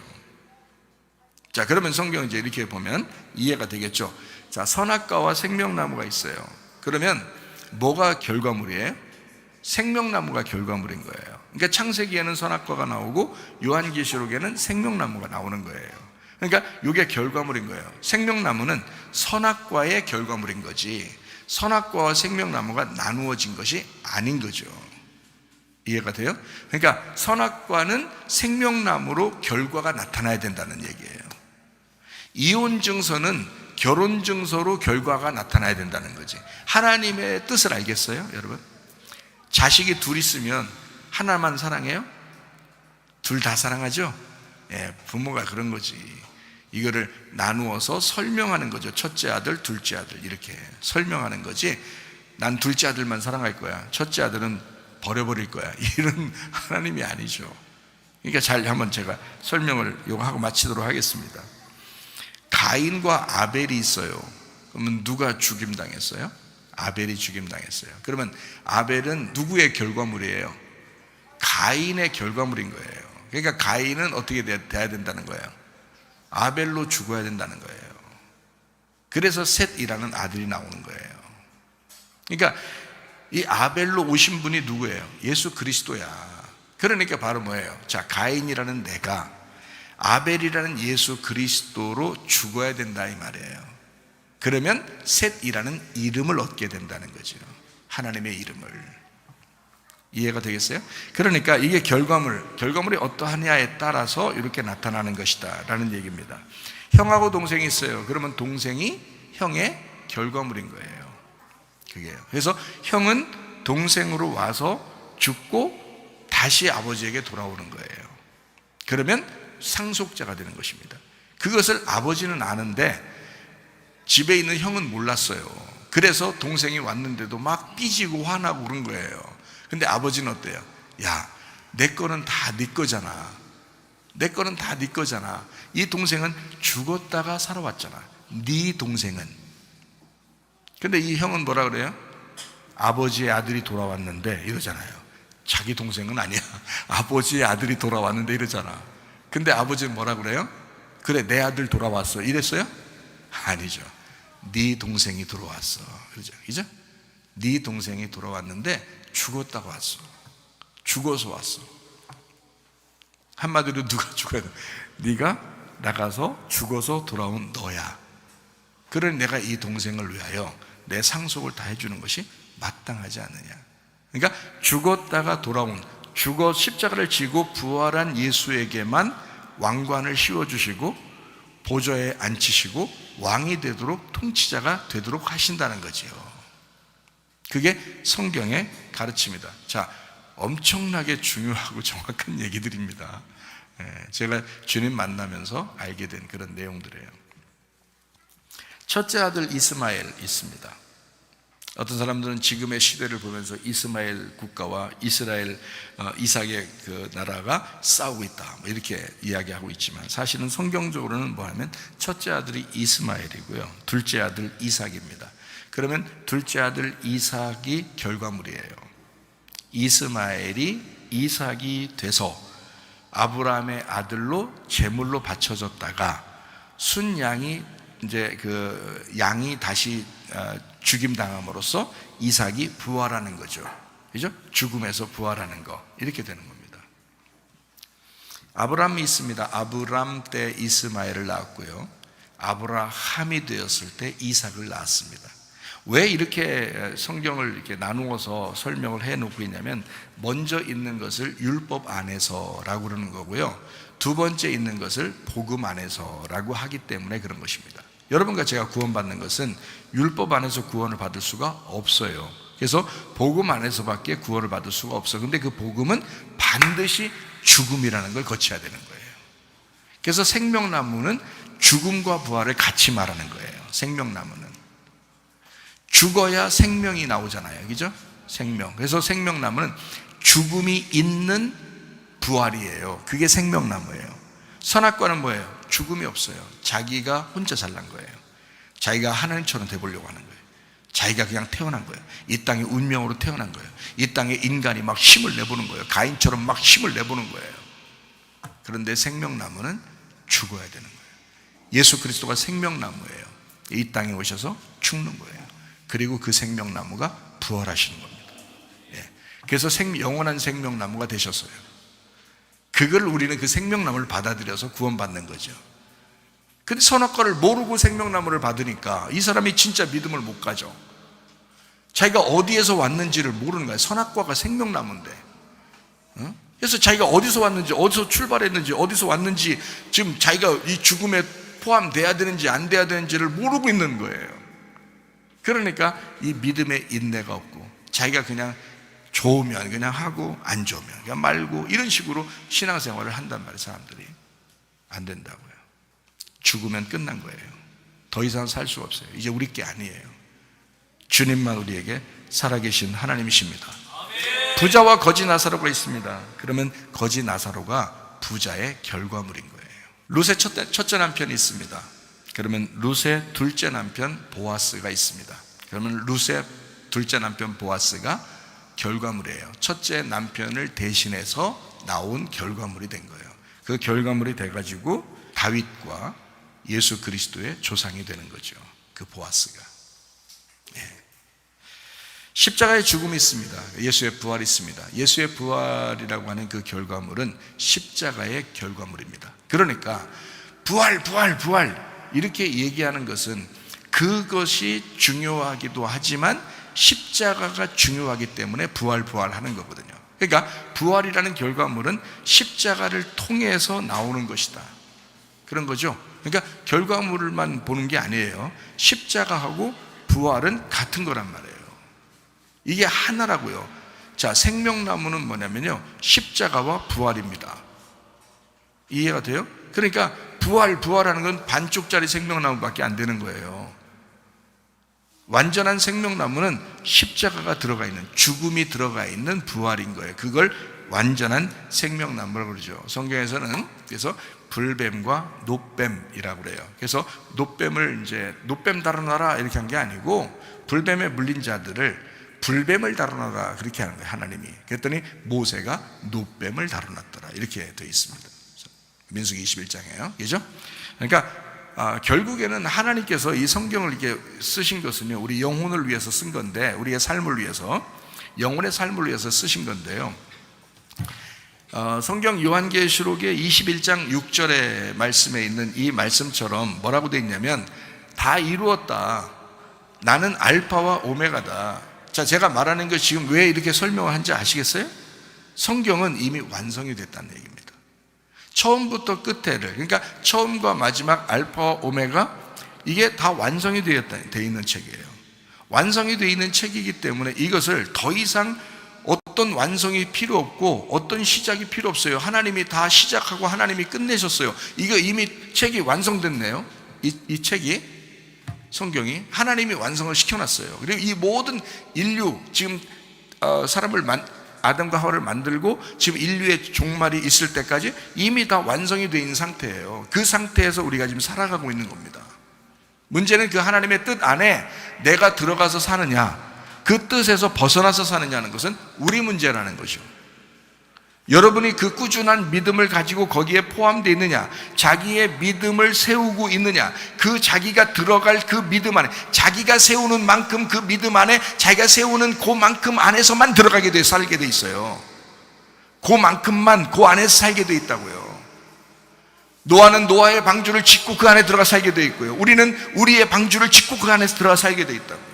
자, 그러면 성경 이제 이렇게 보면 이해가 되겠죠. 자, 선악과와 생명나무가 있어요. 그러면 뭐가 결과물이에요? 생명나무가 결과물인 거예요. 그러니까 창세기에는 선악과가 나오고 요한계시록에는 생명나무가 나오는 거예요. 그러니까 이게 결과물인 거예요. 생명나무는 선악과의 결과물인 거지 선악과와 생명나무가 나누어진 것이 아닌 거죠. 이해가 돼요? 그러니까 선악과는 생명나무로 결과가 나타나야 된다는 얘기예요. 이혼증서는 결혼증서로 결과가 나타나야 된다는 거지. 하나님의 뜻을 알겠어요, 여러분? 자식이 둘 있으면 하나만 사랑해요? 둘 다 사랑하죠? 예, 부모가 그런 거지. 이거를 나누어서 설명하는 거죠. 첫째 아들, 둘째 아들 이렇게 설명하는 거지. 난 둘째 아들만 사랑할 거야, 첫째 아들은 버려버릴 거야, 이런 하나님이 아니죠. 그러니까 잘 한번 제가 설명을 요거 하고 마치도록 하겠습니다. 가인과 아벨이 있어요. 그러면 누가 죽임당했어요? 아벨이 죽임당했어요. 그러면 아벨은 누구의 결과물이에요? 가인의 결과물인 거예요. 그러니까 가인은 어떻게 돼야 된다는 거예요? 아벨로 죽어야 된다는 거예요. 그래서 셋이라는 아들이 나오는 거예요. 그러니까 이 아벨로 오신 분이 누구예요? 예수 그리스도야. 그러니까 바로 뭐예요? 자, 가인이라는 내가 아벨이라는 예수 그리스도로 죽어야 된다 이 말이에요. 그러면 셋이라는 이름을 얻게 된다는 거죠. 하나님의 이름을. 이해가 되겠어요? 그러니까 이게 결과물이 어떠하냐에 따라서 이렇게 나타나는 것이다 라는 얘기입니다. 형하고 동생이 있어요. 그러면 동생이 형의 결과물인 거예요. 그게요. 그래서 형은 동생으로 와서 죽고 다시 아버지에게 돌아오는 거예요. 그러면 상속자가 되는 것입니다. 그것을 아버지는 아는데 집에 있는 형은 몰랐어요. 그래서 동생이 왔는데도 막 삐지고 화나고 그런 거예요. 근데 아버지는 어때요? 야, 내 거는 다 네 거잖아. 내 거는 다 네 거잖아. 이 동생은 죽었다가 살아왔잖아. 네 동생은. 근데 이 형은 뭐라 그래요? 아버지의 아들이 돌아왔는데 이러잖아요. 자기 동생은 아니야. 아버지의 아들이 돌아왔는데 이러잖아. 근데 아버지는 뭐라 그래요? 그래, 내 아들 돌아왔어 이랬어요? 아니죠. 네 동생이 돌아왔어. 그죠? 네 동생이 돌아왔는데 죽었다고 왔어. 죽어서 왔어. 한마디로 누가 죽어야 돼? 네가 나가서 죽어서 돌아온 너야. 그러니 내가 이 동생을 위하여 내 상속을 다 해주는 것이 마땅하지 않느냐. 그러니까 죽었다가 돌아온 죽어 십자가를 지고 부활한 예수에게만 왕관을 씌워주시고 보좌에 앉히시고 왕이 되도록, 통치자가 되도록 하신다는 거지요. 그게 성경의 가르침이다. 자, 엄청나게 중요하고 정확한 얘기들입니다. 제가 주님 만나면서 알게 된 그런 내용들이에요. 첫째 아들 이스마엘 있습니다. 어떤 사람들은 지금의 시대를 보면서 이스마엘 국가와 이스라엘, 이삭의 그 나라가 싸우고 있다, 뭐 이렇게 이야기하고 있지만, 사실은 성경적으로는 뭐하면 첫째 아들이 이스마엘이고요, 둘째 아들 이삭입니다. 그러면 둘째 아들 이삭이 결과물이에요. 이스마엘이 이삭이 돼서 아브라함의 아들로 제물로 바쳐졌다가 순양이 이제 그 양이 다시 죽임 당함으로써 이삭이 부활하는 거죠. 그죠? 죽음에서 부활하는 거, 이렇게 되는 겁니다. 아브라함이 있습니다. 아브라함 때 이스마엘을 낳았고요, 아브라함이 되었을 때 이삭을 낳았습니다. 왜 이렇게 성경을 이렇게 나누어서 설명을 해 놓고 있냐면, 먼저 있는 것을 율법 안에서라고 그러는 거고요, 두 번째 있는 것을 복음 안에서라고 하기 때문에 그런 것입니다. 여러분과 제가 구원받는 것은 율법 안에서 구원을 받을 수가 없어요. 그래서 복음 안에서밖에 구원을 받을 수가 없어. 근데 그 복음은 반드시 죽음이라는 걸 거쳐야 되는 거예요. 그래서 생명나무는 죽음과 부활을 같이 말하는 거예요. 생명나무는 죽어야 생명이 나오잖아요, 그죠? 생명. 그래서 생명나무는 죽음이 있는 부활이에요. 그게 생명나무예요. 선악과는 뭐예요? 죽음이 없어요. 자기가 혼자 잘난 거예요. 자기가 하나님처럼 돼보려고 하는 거예요. 자기가 그냥 태어난 거예요. 이 땅에 운명으로 태어난 거예요. 이 땅에 인간이 막 힘을 내보는 거예요. 가인처럼 막 힘을 내보는 거예요. 그런데 생명나무는 죽어야 되는 거예요. 예수 그리스도가 생명나무예요. 이 땅에 오셔서 죽는 거예요. 그리고 그 생명나무가 부활하시는 겁니다. 그래서 영원한 생명나무가 되셨어요. 그걸 우리는 그 생명나무를 받아들여서 구원받는 거죠. 근데 선악과를 모르고 생명나무를 받으니까 이 사람이 진짜 믿음을 못 가져. 자기가 어디에서 왔는지를 모르는 거예요. 선악과가 생명나무인데. 그래서 자기가 어디서 왔는지, 어디서 출발했는지, 어디서 왔는지, 지금 자기가 이 죽음에 포함돼야 되는지 안 돼야 되는지를 모르고 있는 거예요. 그러니까 이 믿음의 인내가 없고, 자기가 그냥 좋으면 그냥 하고 안 좋으면 그냥 말고, 이런 식으로 신앙생활을 한단 말이에요. 사람들이. 안 된다고요. 죽으면 끝난 거예요. 더 이상 살 수 없어요. 이제 우리 게 아니에요. 주님만 우리에게 살아계신 하나님이십니다. 부자와 거지 나사로가 있습니다. 그러면 거지 나사로가 부자의 결과물인 거예요. 룻의 첫째 남편이 있습니다. 그러면 룻의 둘째 남편 보아스가 있습니다. 그러면 룻의 둘째 남편 보아스가 결과물이에요. 첫째 남편을 대신해서 나온 결과물이 된 거예요. 그 결과물이 돼가지고 다윗과 예수 그리스도의 조상이 되는 거죠. 그 보아스가. 십자가의 죽음이 있습니다. 예수의 부활이 있습니다. 예수의 부활이라고 하는 그 결과물은 십자가의 결과물입니다. 그러니까 부활, 부활, 부활 이렇게 얘기하는 것은 그것이 중요하기도 하지만 십자가가 중요하기 때문에 부활, 부활하는 거거든요. 그러니까 부활이라는 결과물은 십자가를 통해서 나오는 것이다, 그런 거죠. 그러니까 결과물만 보는 게 아니에요. 십자가하고 부활은 같은 거란 말이에요. 이게 하나라고요. 자, 생명나무는 뭐냐면요, 십자가와 부활입니다. 이해가 돼요? 그러니까 부활하는 건 반쪽짜리 생명나무밖에 안 되는 거예요. 완전한 생명나무는 십자가가 들어가 있는, 죽음이 들어가 있는 부활인 거예요. 그걸 완전한 생명나무라고 그러죠. 성경에서는 그래서 불뱀과 놋뱀이라고 그래요. 그래서 놋뱀을 이제 놋뱀 다뤄놔라 이렇게 한 게 아니고, 불뱀에 물린 자들을 불뱀을 다뤄놔라 그렇게 하는 거예요, 하나님이. 그랬더니 모세가 놋뱀을 다뤄놨더라 이렇게 되어 있습니다. 민수기 21장이에요. 그죠? 그러니까 결국에는 하나님께서 이 성경을 이렇게 쓰신 것은요, 우리 영혼을 위해서 쓴 건데, 우리의 삶을 위해서, 영혼의 삶을 위해서 쓰신 건데요. 성경 요한계시록의 21장 6절의 말씀에 있는 이 말씀처럼 뭐라고 되어 있냐면, 다 이루었다. 나는 알파와 오메가다. 자, 제가 말하는 거 지금 왜 이렇게 설명을 한지 아시겠어요? 성경은 이미 완성이 됐다는 얘기입니다. 처음부터 끝에를, 그러니까 처음과 마지막 알파와 오메가, 이게 다 완성이 되어 있는 책이에요. 완성이 되어 있는 책이기 때문에 이것을 더 이상 어떤 완성이 필요 없고 어떤 시작이 필요 없어요. 하나님이 다 시작하고 하나님이 끝내셨어요. 이거 이미 책이 완성됐네요. 이 책이, 성경이 하나님이 완성을 시켜놨어요. 그리고 이 모든 인류, 지금 사람을 아담과 하와를 만들고 지금 인류의 종말이 있을 때까지 이미 다 완성이 되어 있는 상태예요. 그 상태에서 우리가 지금 살아가고 있는 겁니다. 문제는 그 하나님의 뜻 안에 내가 들어가서 사느냐, 그 뜻에서 벗어나서 사느냐는 것은 우리 문제라는 거죠. 여러분이 그 꾸준한 믿음을 가지고 거기에 포함되어 있느냐, 자기의 믿음을 세우고 있느냐, 그 자기가 들어갈 그 믿음 안에, 자기가 세우는 만큼 그 믿음 안에, 자기가 세우는 그만큼 안에서만 들어가게 돼, 살게 돼 있어요. 그만큼만 그 안에서 살게 돼 있다고요. 노아는 노아의 방주를 짓고 그 안에 들어가 살게 돼 있고요. 우리는 우리의 방주를 짓고 그 안에서 들어가 살게 돼 있다고요.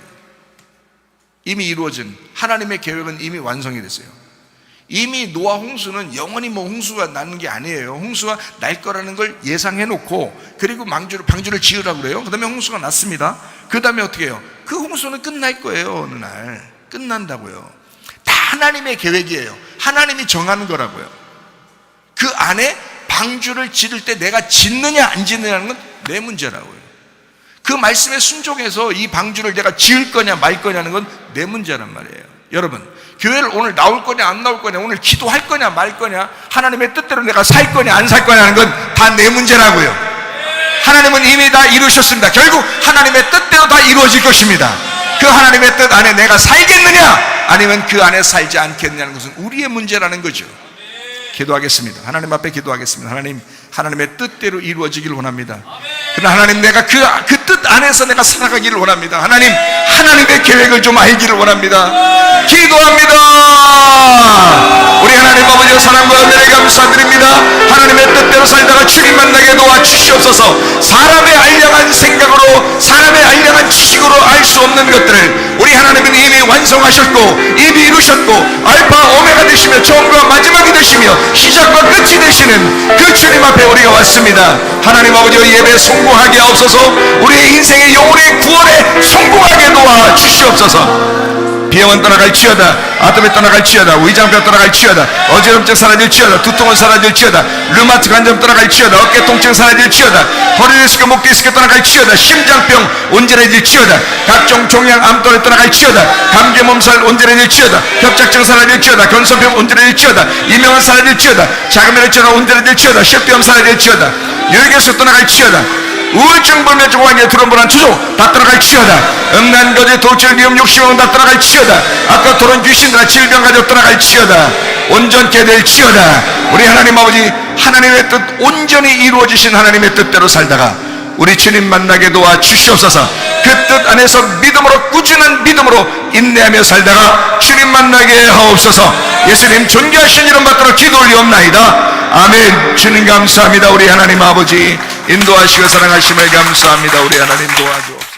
이미 이루어진 하나님의 계획은 이미 완성이 됐어요. 이미 노아 홍수는 영원히 홍수가 나는 게 아니에요. 홍수가 날 거라는 걸 예상해 놓고, 그리고 방주를 지으라고 그래요. 그 다음에 홍수가 났습니다. 그 다음에 어떻게 해요? 그 홍수는 끝날 거예요. 어느 날 끝난다고요. 다 하나님의 계획이에요. 하나님이 정하는 거라고요. 그 안에 방주를 지을 때 내가 짓느냐 안 짓느냐는 건 내 문제라고요. 그 말씀에 순종해서 이 방주를 내가 지을 거냐 말 거냐는 건 내 문제란 말이에요. 여러분, 교회를 오늘 나올 거냐 안 나올 거냐, 오늘 기도할 거냐 말 거냐, 하나님의 뜻대로 내가 살 거냐 안 살 거냐는 건 다 내 문제라고요. 하나님은 이미 다 이루셨습니다. 결국 하나님의 뜻대로 다 이루어질 것입니다. 그 하나님의 뜻 안에 내가 살겠느냐 아니면 그 안에 살지 않겠느냐는 것은 우리의 문제라는 거죠. 기도하겠습니다. 하나님 앞에 기도하겠습니다. 하나님의 뜻대로 이루어지기를 원합니다. 그러나 하나님, 내가 그 뜻 안에서 내가 살아가기를 원합니다. 하나님의 계획을 좀 알기를 원합니다. 기도합니다. 우리 하나님 아버지의 사랑과 은혜를 감사드립니다. 하나님의 뜻대로 살다가 주님 만나게 도와주시옵소서. 사람의 알량한 생각으로, 사람의 알량한 지식으로 알 수 없는 것들을 우리 하나님은 이미 완성하셨고 이미 이루셨고, 알파 오메가 되시며 처음과 마지막이 되시며 시작과 끝이 되시는 그 주님 앞에 우리가 왔습니다. 하나님 아버지의 예배에 성공하게 하옵소서. 우리의 인생의 영혼의 구원에 성공하게 도와주시옵소서. 비형은 떠나갈지어다, 아tom이 떠나갈지어다, 위장병 떠나갈지어다, 어지럼증 사라질지어다, 두통은 사라질지어다, 류마트 관절 떠나갈지어다, 어깨 통증 사라질지어다, 허리 디스크, 목 디스크 떠나갈지어다, 심장병 온전해질지어다, 각종 종양 암tor이 떠나갈지어다, 감기 몸살 온전해질지어다, 협착증 사라질지어다, 견성병 온전해질지어다, 이명은 사라질지어다, 자금혈혈증 온전해질지어다, 실비염 사라질지어다, 뇌경색 떠나갈지어다, 우울증, 불면증, 환경, 트럼블한 투족 다 떠나갈지어다, 음란, 거짓, 도출, 미움, 욕심 다 떠나갈지어다, 아까 토론 귀신들아 질병 가족 떠나갈지어다, 온전케 될지어다. 우리 하나님 아버지, 하나님의 뜻 온전히 이루어지신 하나님의 뜻대로 살다가 우리 주님 만나게 도와주시옵소서. 그 뜻 안에서 믿음으로, 꾸준한 믿음으로 인내하며 살다가 주님 만나게 하옵소서. 예수님 존귀하신 이름 받들어 기도 올리옵나이다. 아멘. 주님 감사합니다. 우리 하나님 아버지, 인도하시고 사랑하심을 감사합니다. 우리 하나님 도와주옵소서.